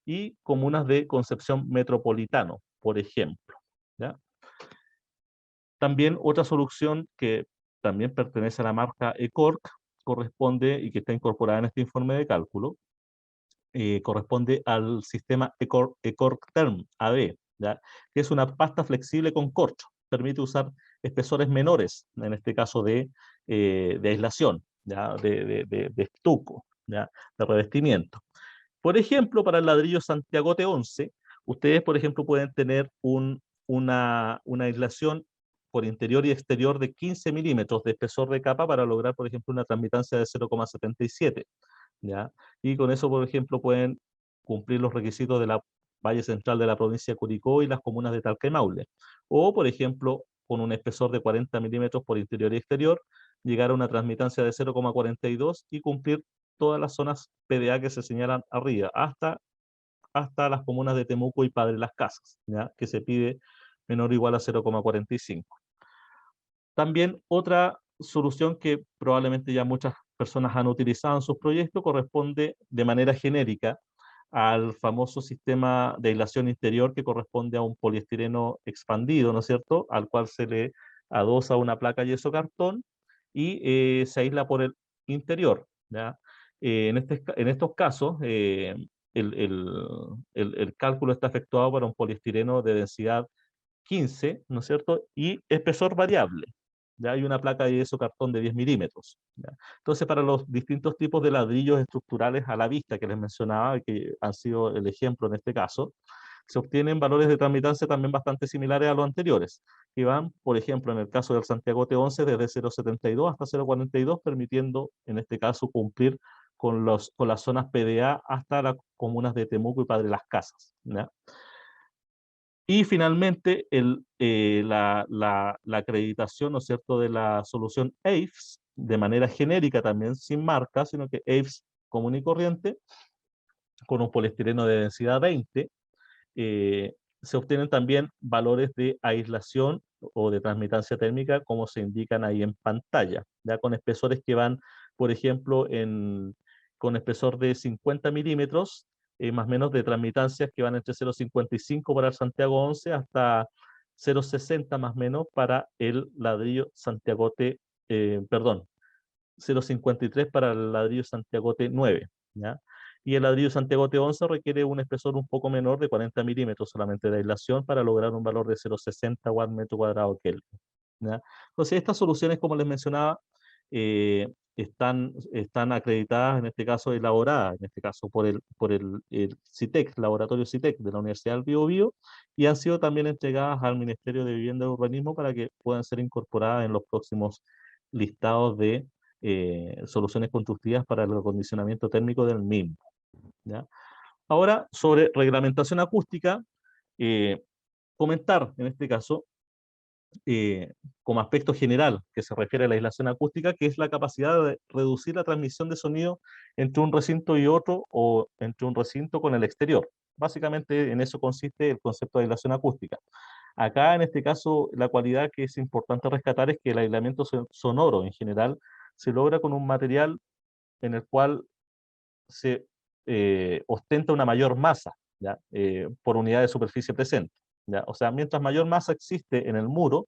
y comunas de Concepción Metropolitano, por ejemplo, ¿ya? También otra solución que también pertenece a la marca Ecorc, corresponde y que está incorporada en este informe de cálculo, corresponde al sistema Ecortherm AB, ¿ya? Que es una pasta flexible con corcho. Permite usar espesores menores, en este caso de aislación, ¿ya? De estuco, ¿ya? De revestimiento. Por ejemplo, para el ladrillo Santiagote 11, ustedes, por ejemplo, pueden tener una aislación por interior y exterior de 15 milímetros de espesor de capa para lograr, por ejemplo, una transmitancia de 0,77. ¿Ya? Y con eso, por ejemplo, pueden cumplir los requisitos de la Valle Central de la provincia de Curicó y las comunas de Talca y Maule. O, por ejemplo, con un espesor de 40 milímetros por interior y exterior, llegar a una transmitancia de 0,42 y cumplir todas las zonas PDA que se señalan arriba, hasta las comunas de Temuco y Padre Las Casas, ¿ya? Que se pide menor o igual a 0,45. También otra solución que probablemente ya muchas personas han utilizado en sus proyectos corresponde de manera genérica al famoso sistema de aislación interior que corresponde a un poliestireno expandido, ¿no es cierto?, al cual se le adosa una placa yeso cartón y se aísla por el interior, ¿ya? En estos casos, el, el- el cálculo está efectuado para un poliestireno de densidad 15, ¿no es cierto? Y espesor variable. Ya hay una placa de yeso cartón de 10 milímetros. ¿Ya? Entonces, para los distintos tipos de ladrillos estructurales a la vista que les mencionaba, que han sido el ejemplo en este caso, se obtienen valores de transmitancia también bastante similares a los anteriores, que van, por ejemplo, en el caso del Santiago T11, desde 0,72 hasta 0,42, permitiendo, en este caso, cumplir con las zonas PDA hasta las comunas de Temuco y Padre Las Casas. ¿Ya? Y finalmente, la acreditación, ¿no es cierto?, de la solución AIFS, de manera genérica también, sin marca, sino que AIFS común y corriente, con un poliestireno de densidad 20, eh, se obtienen también valores de aislación o de transmitancia térmica, como se indican ahí en pantalla, ya con espesores que van, por ejemplo, con espesor de 50 milímetros, más o menos de transmitancias que van entre 0,55 para el Santiago 11 hasta 0,60 más o menos para el ladrillo Santiagote, perdón, 0,53 para el ladrillo Santiagote 9, ¿ya? Y el ladrillo Santiagote 11 requiere un espesor un poco menor de 40 milímetros solamente de aislación para lograr un valor de 0,60 watt metro cuadrado Kelvin, ¿ya? Entonces, estas soluciones, como les mencionaba, están acreditadas, en este caso elaboradas, en este caso el CITEC, Laboratorio CITEC de la Universidad del Biobío, y han sido también entregadas al Ministerio de Vivienda y Urbanismo para que puedan ser incorporadas en los próximos listados de soluciones constructivas para el acondicionamiento térmico del mismo. ¿Ya? Ahora, sobre reglamentación acústica, eh, comentar en este caso, como aspecto general que se refiere a la aislación acústica, que es la capacidad de reducir la transmisión de sonido entre un recinto y otro o entre un recinto con el exterior. Básicamente en eso consiste el concepto de aislación acústica. Acá, en este caso, la cualidad que es importante rescatar es que el aislamiento sonoro en general se logra con un material en el cual se ostenta una mayor masa, ¿ya? Por unidad de superficie presente, ¿ya? O sea, mientras mayor masa existe en el muro,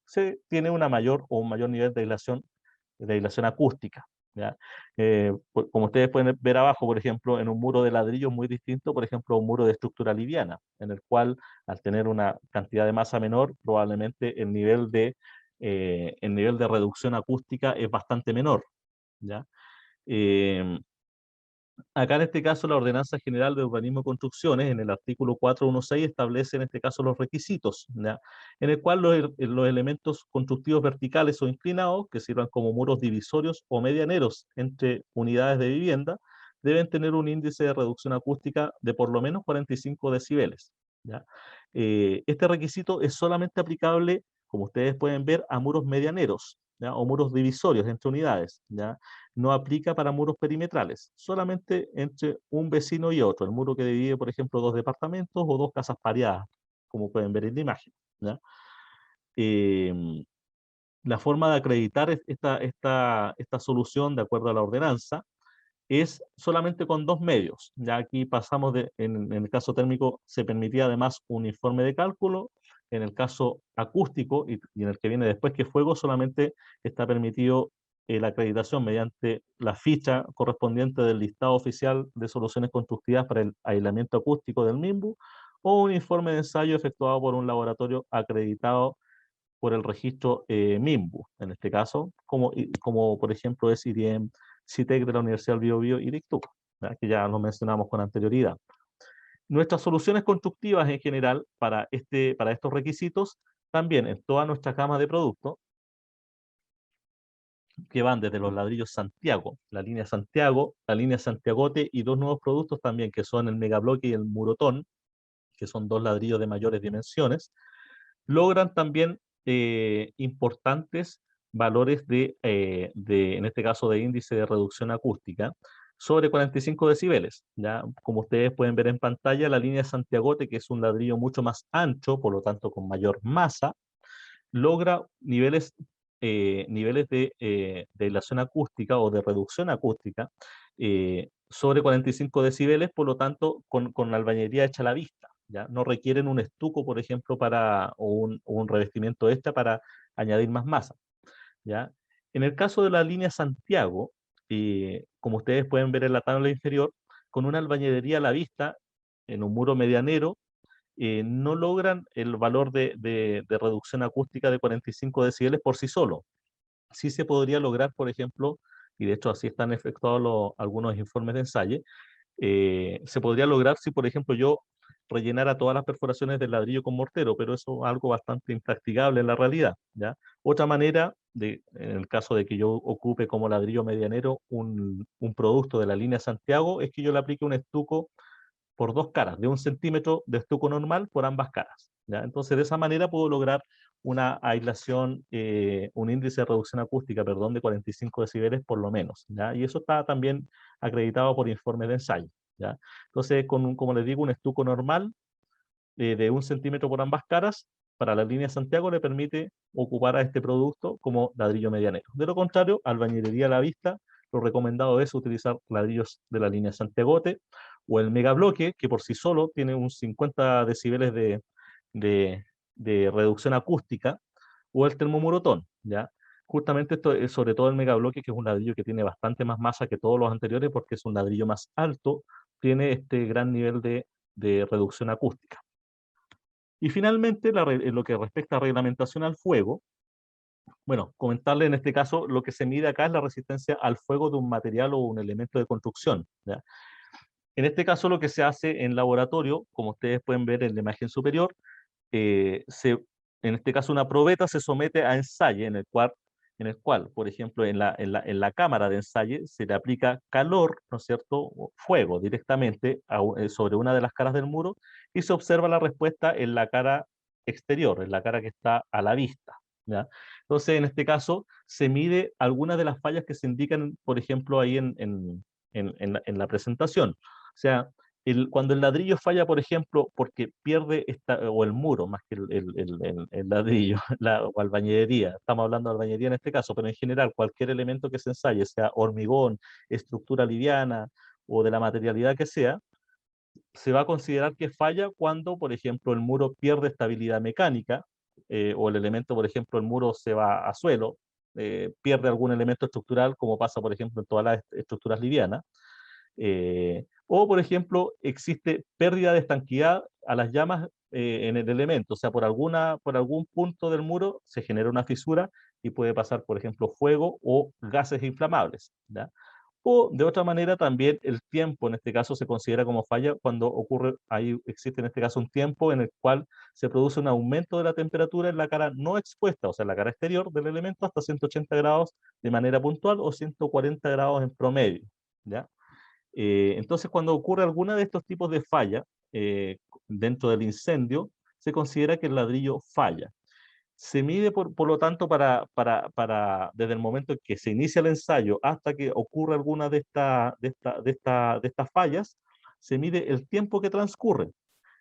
se tiene una mayor o un mayor nivel de aislación acústica, ¿ya? Como ustedes pueden ver abajo, por ejemplo, en un muro de ladrillo es muy distinto, por ejemplo, a un muro de estructura liviana, en el cual, al tener una cantidad de masa menor, probablemente el nivel de reducción acústica es bastante menor, ¿ya? Eh, Acá en este caso la Ordenanza General de Urbanismo y Construcciones, en el artículo 416, establece en este caso los requisitos, ¿ya? En el cual los elementos constructivos verticales o inclinados, que sirvan como muros divisorios o medianeros entre unidades de vivienda, deben tener un índice de reducción acústica de por lo menos 45 decibeles, ¿ya? Este requisito es solamente aplicable, como ustedes pueden ver, a muros medianeros, ¿ya? O muros divisorios entre unidades, ¿ya? No aplica para muros perimetrales, solamente entre un vecino y otro, el muro que divide, por ejemplo, dos departamentos o dos casas pareadas, como pueden ver en la imagen, ¿ya? Em, la forma de acreditar esta solución, de acuerdo a la ordenanza, es solamente con dos medios. Ya aquí pasamos en el caso térmico se permitía además un informe de cálculo, en el caso acústico y en el que viene después que fuego solamente está permitido la acreditación mediante la ficha correspondiente del listado oficial de soluciones constructivas para el aislamiento acústico del MIMBU o un informe de ensayo efectuado por un laboratorio acreditado por el registro MIMBU, en este caso, como por ejemplo es IRIEM CITEC de la Universidad del Biobío y DICTUC, que ya lo mencionamos con anterioridad. Nuestras soluciones constructivas en general para estos requisitos, también en toda nuestra gama de productos, que van desde los ladrillos Santiago, la línea Santiagote y dos nuevos productos también, que son el Megabloque y el Murotón, que son dos ladrillos de mayores dimensiones, logran también importantes valores en este caso, de índice de reducción acústica, sobre 45 decibeles. ¿Ya? Como ustedes pueden ver en pantalla, la línea Santiagote, que es un ladrillo mucho más ancho, por lo tanto con mayor masa, logra niveles niveles de aislación acústica o de reducción acústica sobre 45 decibeles, por lo tanto, con la albañilería hecha a la vista. ¿Ya? No requieren un estuco, por ejemplo, o un revestimiento extra para añadir más masa. ¿Ya? En el caso de la línea Santiago, como ustedes pueden ver en la tabla inferior, con una albañilería a la vista, en un muro medianero, no logran el valor de reducción acústica de 45 decibeles por sí solo. Sí se podría lograr, por ejemplo, y de hecho así están efectuados algunos informes de ensayo, se podría lograr si, por ejemplo, yo rellenara todas las perforaciones del ladrillo con mortero, pero eso es algo bastante impracticable en la realidad, ¿ya? Otra manera, en el caso de que yo ocupe como ladrillo medianero un producto de la línea Santiago, es que yo le aplique un estuco por dos caras, de 1 centímetro de estuco normal por ambas caras, ¿ya? Entonces, de esa manera puedo lograr una aislación, un índice de reducción acústica, perdón, de 45 decibeles por lo menos, ¿ya? Y eso está también acreditado por informes de ensayo, ¿ya? Entonces, como les digo, un estuco normal de 1 centímetro por ambas caras, para la línea Santiago le permite ocupar a este producto como ladrillo medianero. De lo contrario, albañilería a la vista, lo recomendado es utilizar ladrillos de la línea Santiagote o el megabloque, que por sí solo tiene un 50 decibeles de, de reducción acústica, o el termomurotón, ¿ya? Justamente esto es sobre todo el megabloque, que es un ladrillo que tiene bastante más masa que todos los anteriores porque es un ladrillo más alto, tiene este gran nivel de reducción acústica. Y finalmente, en lo que respecta a reglamentación al fuego, bueno, comentarle en este caso, lo que se mide acá es la resistencia al fuego de un material o un elemento de construcción, ¿ya? En este caso, lo que se hace en laboratorio, como ustedes pueden ver en la imagen superior, eh, se, en este caso una probeta se somete a ensayo en el cual, por ejemplo, en la cámara de ensayo se le aplica calor, ¿no es cierto?, o fuego directamente sobre una de las caras del muro y se observa la respuesta en la cara exterior, en la cara que está a la vista, ¿ya? Entonces, en este caso, se mide algunas de las fallas que se indican, por ejemplo, ahí en la presentación. O sea, cuando el ladrillo falla, por ejemplo, porque pierde o el muro, más que el ladrillo, o albañilería, estamos hablando de albañilería en este caso, pero en general cualquier elemento que se ensaye, sea hormigón, estructura liviana o de la materialidad que sea, se va a considerar que falla cuando, por ejemplo, el muro pierde estabilidad mecánica, o el elemento, por ejemplo, el muro se va a suelo, pierde algún elemento estructural, como pasa, por ejemplo, en todas las estructuras livianas, o, por ejemplo, existe pérdida de estanquidad a las llamas en el elemento, o sea, por algún punto del muro se genera una fisura y puede pasar, por ejemplo, fuego o gases inflamables, ¿ya? O de otra manera también el tiempo, en este caso, se considera como falla cuando ocurre, ahí existe en este caso un tiempo en el cual se produce un aumento de la temperatura en la cara no expuesta, o sea, en la cara exterior del elemento hasta 180 grados de manera puntual o 140 grados en promedio, ¿ya? Entonces, cuando ocurre alguna de estos tipos de falla dentro del incendio, se considera que el ladrillo falla. Se mide, por lo tanto, desde el momento en que se inicia el ensayo hasta que ocurre alguna de estas fallas, se mide el tiempo que transcurre.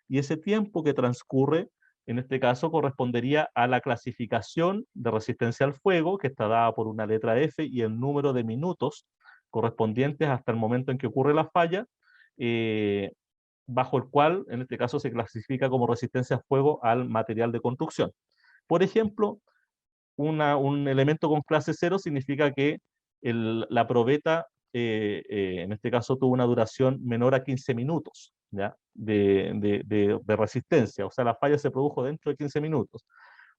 Y ese tiempo que transcurre, en este caso, correspondería a la clasificación de resistencia al fuego, que está dada por una letra F, y el número de minutos correspondientes hasta el momento en que ocurre la falla, eh, bajo el cual, en este caso, se clasifica como resistencia al fuego al material de construcción. Por ejemplo, un elemento con clase 0 significa que la probeta, en este caso, tuvo una duración menor a 15 minutos, ¿ya? De resistencia, o sea, la falla se produjo dentro de 15 minutos.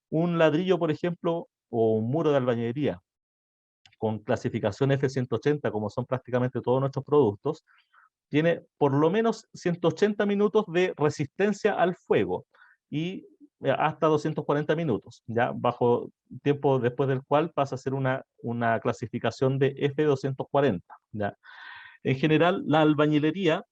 Un ladrillo, por ejemplo, o un muro de albañilería con clasificación F180, como son prácticamente todos nuestros productos, tiene por lo menos 180 minutos de resistencia al fuego y hasta 240 minutos, ya bajo tiempo después del cual pasa a ser una clasificación de F240. ¿Ya? En general, la albañilería,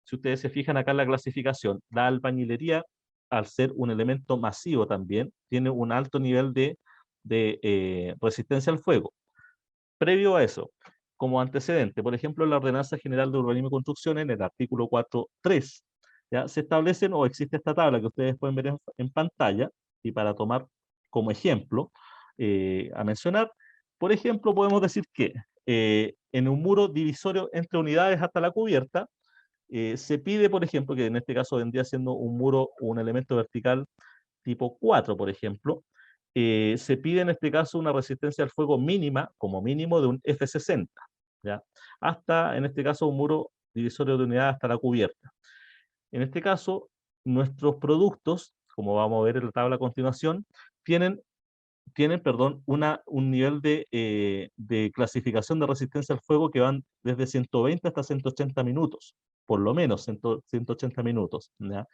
si ustedes se fijan acá en la clasificación, la albañilería, al ser un elemento masivo también, tiene un alto nivel de resistencia al fuego. Previo a eso, como antecedente, por ejemplo, en la Ordenanza General de Urbanismo y Construcción, en el artículo 4.3, ¿ya? Se establecen o existe esta tabla que ustedes pueden ver en pantalla, y para tomar como ejemplo, a mencionar. Por ejemplo, podemos decir que en un muro divisorio entre unidades hasta la cubierta, se pide, por ejemplo, que en este caso vendría siendo un muro o un elemento vertical tipo 4, por ejemplo, se pide en este caso una resistencia al fuego mínima, como mínimo de un F60, ¿ya? Hasta, en este caso, un muro divisorio de unidad hasta la cubierta. En este caso, nuestros productos, como vamos a ver en la tabla a continuación, tienen, perdón, un nivel de clasificación de resistencia al fuego que van desde 120 hasta 180 minutos, por lo menos 180 minutos, ¿ya?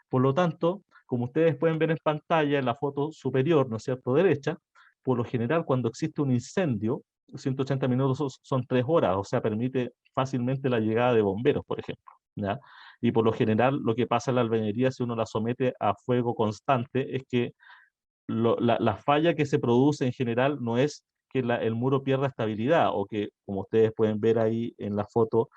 Por lo tanto, como ustedes pueden ver en pantalla, en la foto superior, ¿no es cierto?, derecha, por lo general, cuando existe un incendio, 180 minutos son 3 horas, o sea, permite fácilmente la llegada de bomberos, por ejemplo, ¿ya? Y por lo general, lo que pasa en la albañilería, si uno la somete a fuego constante, es que la falla que se produce en general no es que el muro pierda estabilidad, o que, como ustedes pueden ver ahí en la foto,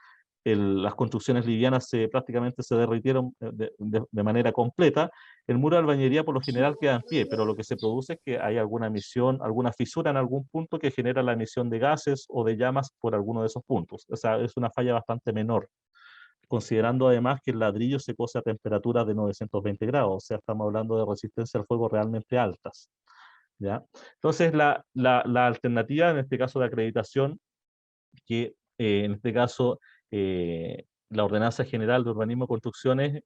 las construcciones livianas prácticamente se derritieron de manera completa. El muro de albañilería por lo general queda en pie, pero lo que se produce es que hay alguna emisión, alguna fisura en algún punto que genera la emisión de gases o de llamas por alguno de esos puntos. O sea, es una falla bastante menor, considerando además que el ladrillo se cose a temperaturas de 920 grados, o sea, estamos hablando de resistencia al fuego realmente altas, ¿ya? Entonces, la alternativa en este caso de acreditación, que en este caso la Ordenanza General de Urbanismo y Construcciones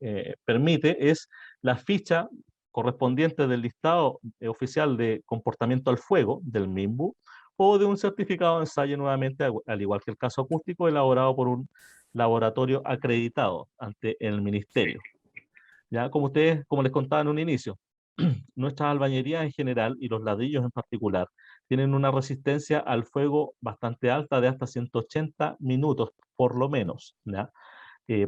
permite, es la ficha correspondiente del listado oficial de comportamiento al fuego del MIMBU, o de un certificado de ensayo, nuevamente, al igual que el caso acústico, elaborado por un laboratorio acreditado ante el Ministerio. Ya, como ustedes, como les contaba en un inicio, nuestras albañerías en general y los ladrillos en particular tienen una resistencia al fuego bastante alta, de hasta 180 minutos por lo menos, ¿ya?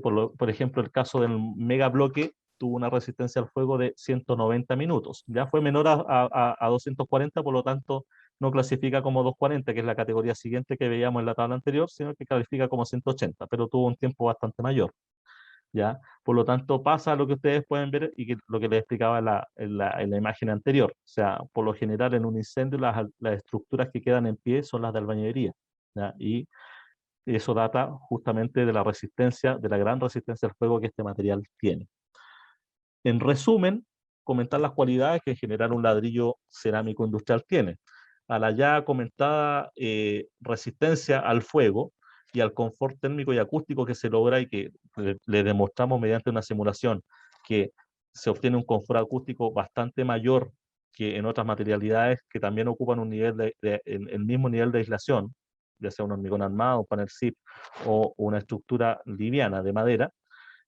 Por ejemplo, el caso del megabloque tuvo una resistencia al fuego de 190 minutos. Ya fue menor a 240, por lo tanto no clasifica como 240, que es la categoría siguiente que veíamos en la tabla anterior, sino que califica como 180, pero tuvo un tiempo bastante mayor, ¿ya? Por lo tanto, pasa lo que ustedes pueden ver y lo que les explicaba en la imagen anterior. O sea, por lo general en un incendio las estructuras que quedan en pie son las de albañilería, ¿ya? Y eso data justamente de la resistencia, de la gran resistencia al fuego que este material tiene. En resumen, comentar las cualidades que en general un ladrillo cerámico industrial tiene. A la ya comentada resistencia al fuego y al confort térmico y acústico que se logra, y que le demostramos mediante una simulación que se obtiene un confort acústico bastante mayor que en otras materialidades que también ocupan un nivel el mismo nivel de aislación, ya sea un hormigón armado, un panel zip o una estructura liviana de madera.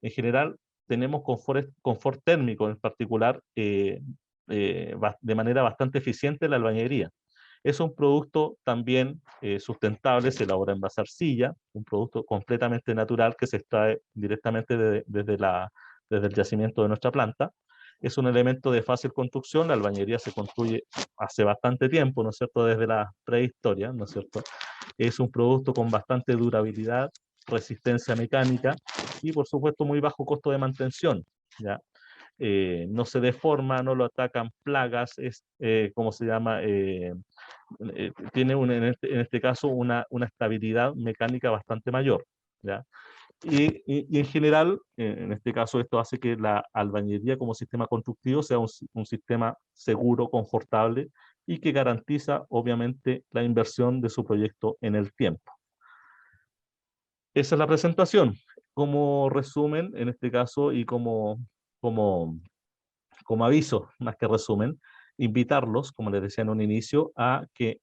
En general, tenemos confort térmico, en particular, de manera bastante eficiente en la albañilería. Es un producto también sustentable, se elabora en base a arcilla, un producto completamente natural que se extrae directamente desde el yacimiento de nuestra planta. Es un elemento de fácil construcción, la albañilería se construye hace bastante tiempo, ¿no es cierto?, desde la prehistoria, ¿no es cierto? Es un producto con bastante durabilidad, resistencia mecánica y, por supuesto, muy bajo costo de mantención, ¿ya? No se deforma, no lo atacan plagas, es, ¿cómo se llama? Tiene en este caso una estabilidad mecánica bastante mayor, ¿ya? Y en general, en este caso, esto hace que la albañilería como sistema constructivo sea un sistema seguro, confortable y que garantiza, obviamente, la inversión de su proyecto en el tiempo. Esa es la presentación. Como resumen, en este caso, y como, como aviso, más que resumen, invitarlos, como les decía en un inicio, a que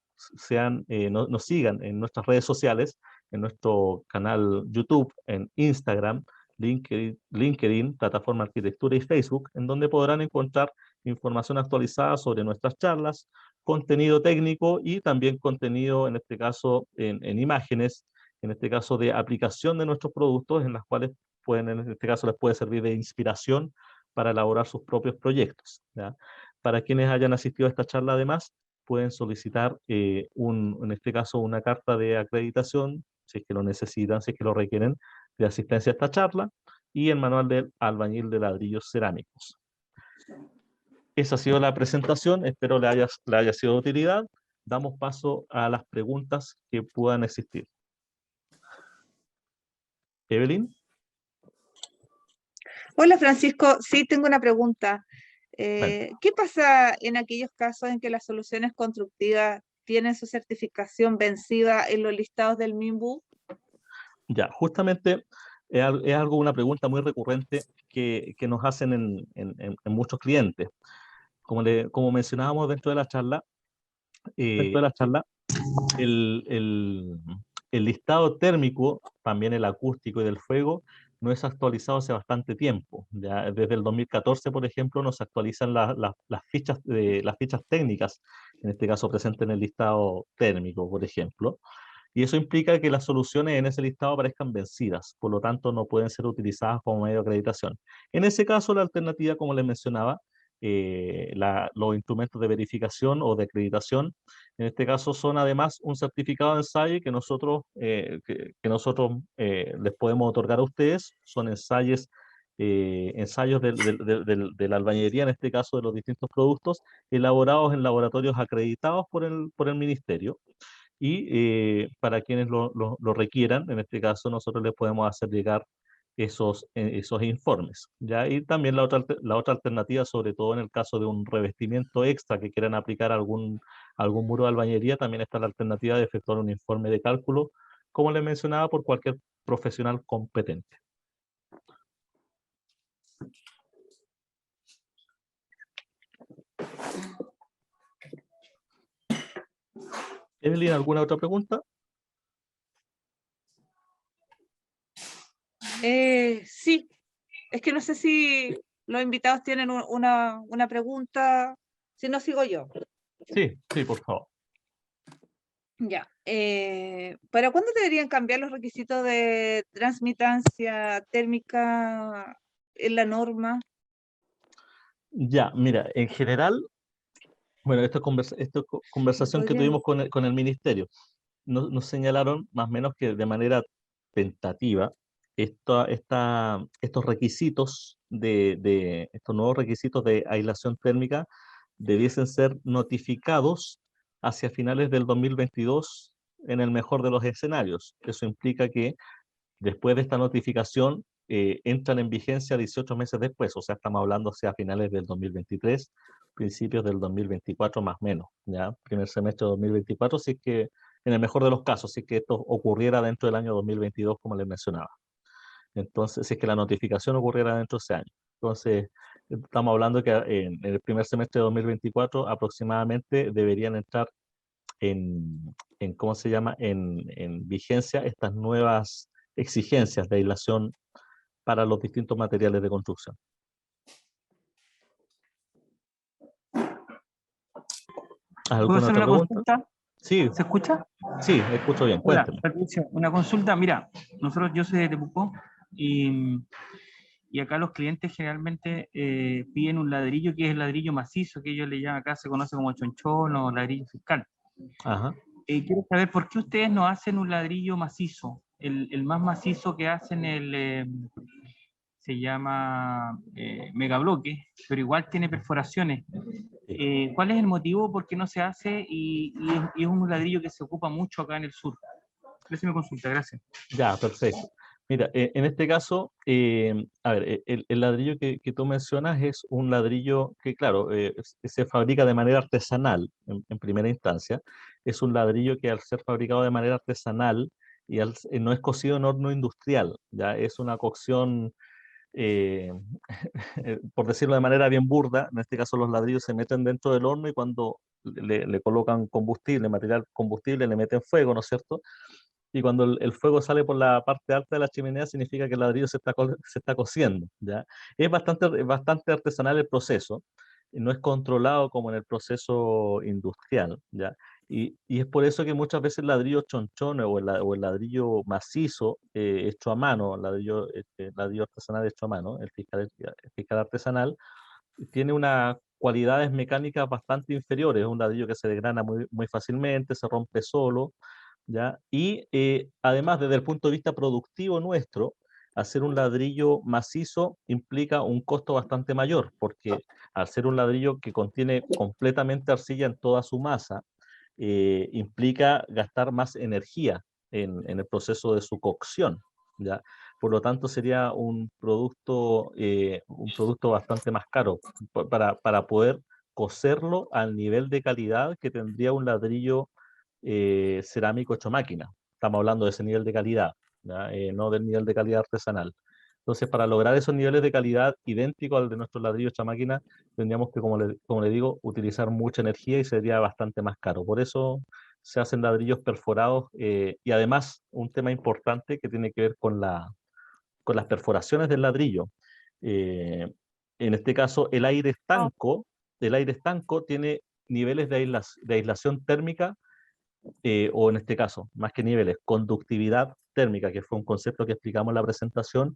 nos sigan en nuestras redes sociales, en nuestro canal YouTube, en Instagram, LinkedIn, Plataforma Arquitectura y Facebook, en donde podrán encontrar información actualizada sobre nuestras charlas, contenido técnico y también contenido, en este caso, en imágenes, en este caso de aplicación de nuestros productos, en las cuales en este caso les puede servir de inspiración para elaborar sus propios proyectos, ¿ya? Para quienes hayan asistido a esta charla, además, pueden solicitar, en este caso, una carta de acreditación, si es que lo necesitan, si es que lo requieren, de asistencia a esta charla, y el manual del albañil de ladrillos cerámicos. esa ha sido la presentación, espero le haya sido de utilidad. Damos paso a las preguntas que puedan existir. Evelyn. Hola Francisco, sí tengo una pregunta. Bueno, ¿Qué pasa en aquellos casos en que las soluciones constructivas tienen su certificación vencida en los listados del MIMBU? ya, justamente es algo, una pregunta muy recurrente que nos hacen en muchos clientes. Como mencionábamos dentro de la charla, eh, el, el- el listado térmico, también el acústico y del fuego, no es actualizado hace bastante tiempo. Ya desde el 2014, por ejemplo, nos actualizan las fichas técnicas, en este caso presentes en el listado térmico, por ejemplo. Y eso implica que las soluciones en ese listado aparezcan vencidas, por lo tanto no pueden ser utilizadas como medio de acreditación. En ese caso, la alternativa, como les mencionaba, los instrumentos de verificación o de acreditación, en este caso son además un certificado de ensayo que nosotros les podemos otorgar a ustedes, son ensayos de la albañilería, en este caso de los distintos productos, elaborados en laboratorios acreditados por el ministerio y para quienes lo requieran, en este caso nosotros les podemos hacer llegar esos informes. ¿Ya? Y también la otra alternativa, sobre todo en el caso de un revestimiento extra que quieran aplicar a algún muro de albañería, también está la alternativa de efectuar un informe de cálculo, como les mencionaba, por cualquier profesional competente. Evelyn, ¿alguna otra pregunta? Sí, es que no sé si los invitados tienen una pregunta, si no sigo yo. Sí, sí, por favor. Ya. ¿Para cuándo deberían cambiar los requisitos de transmitancia térmica en la norma? Ya, mira, en general, bueno, esta conversación que Podrían. tuvimos con el ministerio, nos señalaron más o menos que de manera tentativa estos requisitos estos nuevos requisitos de aislación térmica debiesen ser notificados hacia finales del 2022 en el mejor de los escenarios. Eso implica que después de esta notificación entran en vigencia 18 meses después, o sea, estamos hablando hacia finales del 2023, principios del 2024 más o menos, ¿ya? Primer semestre de 2024, si es que, en el mejor de los casos, si es que esto ocurriera dentro del año 2022, como les mencionaba. Entonces, si es que la notificación ocurriera dentro de ese año. Entonces, estamos hablando que en el primer semestre de 2024 aproximadamente deberían entrar ¿cómo se llama? En vigencia estas nuevas exigencias de aislación para los distintos materiales de construcción. ¿Puedo ¿Alguna hacer otra una pregunta? consulta? Sí, ¿Se escucha? sí, escucho bien, Hola, cuénteme. Patricio. Una consulta, mira, yo soy de Temuco y acá los clientes generalmente piden un ladrillo que es el ladrillo macizo, que ellos le llaman acá, se conoce como chonchón o ladrillo fiscal. Ajá. Quiero saber por qué ustedes no hacen un ladrillo macizo. El más macizo que hacen se llama megabloque, pero igual tiene perforaciones. Sí. ¿Cuál es el motivo por qué no se hace y es un ladrillo que se ocupa mucho acá en el sur? Esa es mi consulta, gracias. Ya, perfecto. Mira, en este caso, a ver, el ladrillo que tú mencionas es un ladrillo que, claro, se fabrica de manera artesanal en primera instancia. Es un ladrillo que al ser fabricado de manera artesanal y no es cocido en horno industrial, ya es una cocción, eh, por decirlo de manera bien burda, en este caso los ladrillos se meten dentro del horno y cuando le colocan combustible, material combustible, le meten fuego, ¿no es cierto? Y cuando el fuego sale por la parte alta de la chimenea significa que el ladrillo se está cociendo, ¿ya? Es bastante artesanal el proceso, y no es controlado como en el proceso industrial, ¿ya? Y es por eso que muchas veces el ladrillo chonchón o el ladrillo macizo hecho a mano, ladrillo artesanal hecho a mano, el fiscal artesanal, tiene unas cualidades mecánicas bastante inferiores, es un ladrillo que se desgrana muy fácilmente, se rompe solo, ¿ya? Y además, desde el punto de vista productivo nuestro, hacer un ladrillo macizo implica un costo bastante mayor, porque al ser un ladrillo que contiene completamente arcilla en toda su masa, implica gastar más energía en el proceso de su cocción, ¿ya? Por lo tanto, sería un producto bastante más caro para poder cocerlo al nivel de calidad que tendría un ladrillo cerámico hecho máquina. Estamos hablando de ese nivel de calidad, ¿ya? No del nivel de calidad artesanal. Entonces, para lograr esos niveles de calidad idénticos al de nuestros ladrillos hecha máquina, tendríamos que, como le digo, utilizar mucha energía y sería bastante más caro. Por eso se hacen ladrillos perforados y además un tema importante que tiene que ver con las perforaciones del ladrillo. En este caso, el aire estanco tiene niveles de aislación térmica, o en este caso, más que niveles, conductividad térmica, que fue un concepto que explicamos en la presentación,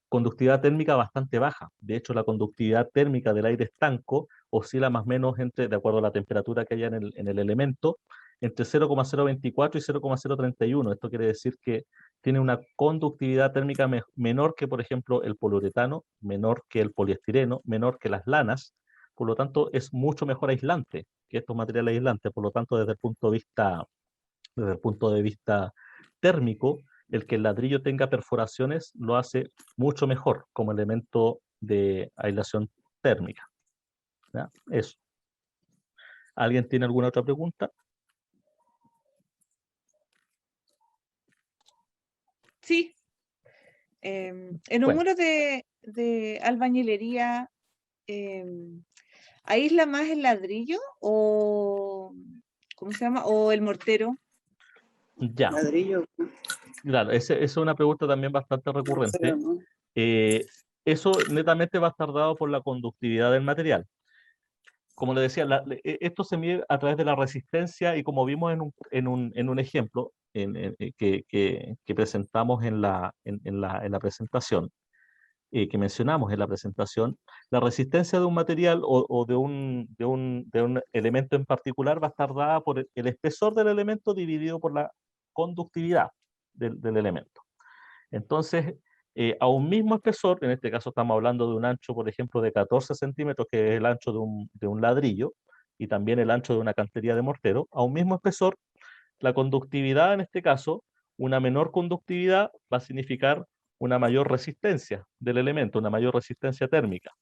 conductividad térmica bastante baja. De hecho, la conductividad térmica del aire estanco oscila más o menos entre, de acuerdo a la temperatura que haya en el elemento, entre 0,024 y 0,031. Esto quiere decir que tiene una conductividad térmica menor que, por ejemplo, el poliuretano, menor que el poliestireno, menor que las lanas. Por lo tanto, es mucho mejor aislante que estos materiales aislantes. Por lo tanto, desde el punto de vista térmico, el que el ladrillo tenga perforaciones lo hace mucho mejor como elemento de aislación térmica, ¿ya? Eso. ¿Alguien tiene alguna otra pregunta? Sí. En un Bueno. muro de albañilería, ¿aísla más el ladrillo o, ¿cómo se llama? O el mortero? Ya, Ladrillo. claro, esa es una pregunta también bastante recurrente. ¿No? Eso netamente va a estar dado por la conductividad del material. Como le decía, esto se mide a través de la resistencia y como vimos en un ejemplo que presentamos en la presentación, que mencionamos en la presentación, la resistencia de un material o de un elemento en particular va a estar dada por el espesor del elemento dividido por la conductividad del elemento. Entonces, a un mismo espesor, en este caso estamos hablando de un ancho, por ejemplo, de 14 centímetros, que es el ancho de un ladrillo, y también el ancho de una cantería de mortero, a un mismo espesor, la conductividad en este caso, una menor conductividad va a significar una mayor resistencia del elemento, una mayor resistencia térmica.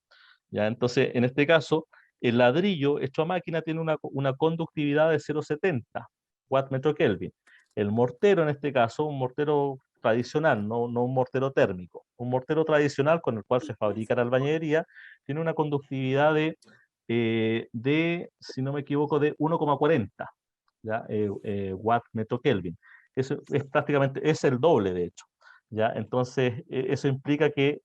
¿Ya? Entonces, en este caso, el ladrillo hecho a máquina tiene una conductividad de 0,70 watt metro Kelvin. El mortero, en este caso, un mortero tradicional, no un mortero térmico. Un mortero tradicional con el cual se fabrica la albañilería tiene una conductividad si no me equivoco, de 1,40, ¿ya? Watt metro Kelvin. Eso es prácticamente, es el doble, de hecho. ¿Ya? Entonces, eso implica que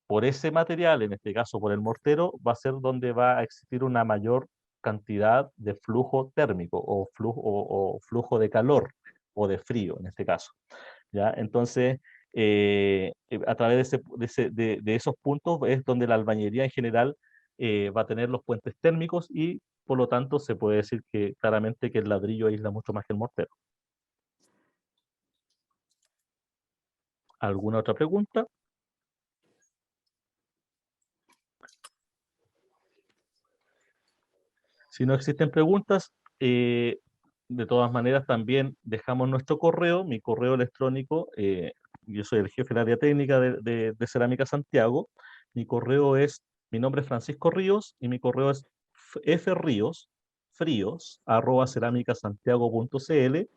por ese material, en este caso por el mortero, va a ser donde va a existir una mayor cantidad de flujo térmico o flujo de calor o de frío, en este caso. ¿Ya? Entonces, a través de esos puntos es donde la albañilería en general va a tener los puentes térmicos y por lo tanto se puede decir que claramente que el ladrillo aísla mucho más que el mortero. ¿Alguna otra pregunta? Si no existen preguntas, de todas maneras también dejamos nuestro correo, mi correo electrónico. Yo soy el jefe del área técnica de Cerámica Santiago. Mi nombre es Francisco Ríos y mi correo es fríos@ceramicasantiago.cl.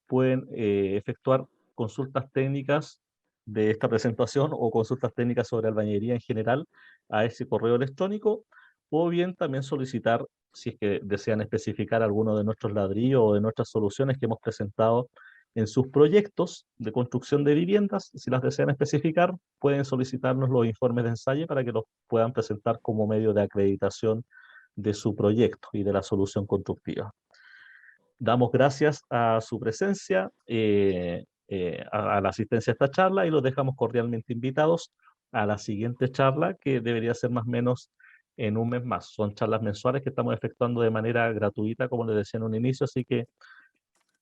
Pueden efectuar consultas técnicas de esta presentación o consultas técnicas sobre albañilería en general a ese correo electrónico, o bien también solicitar, si es que desean especificar alguno de nuestros ladrillos o de nuestras soluciones que hemos presentado en sus proyectos de construcción de viviendas, si las desean especificar, pueden solicitarnos los informes de ensayo para que los puedan presentar como medio de acreditación de su proyecto y de la solución constructiva. Damos gracias a su presencia, a la asistencia a esta charla, y los dejamos cordialmente invitados a la siguiente charla, que debería ser más o menos en un mes más. Son charlas mensuales que estamos efectuando de manera gratuita, como les decía en un inicio, así que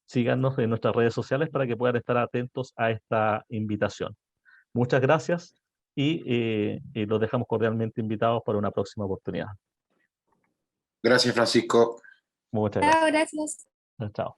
síganos en nuestras redes sociales para que puedan estar atentos a esta invitación. Muchas gracias y los dejamos cordialmente invitados para una próxima oportunidad. Gracias, Francisco. Muchas Chao, gracias. gracias. Chao.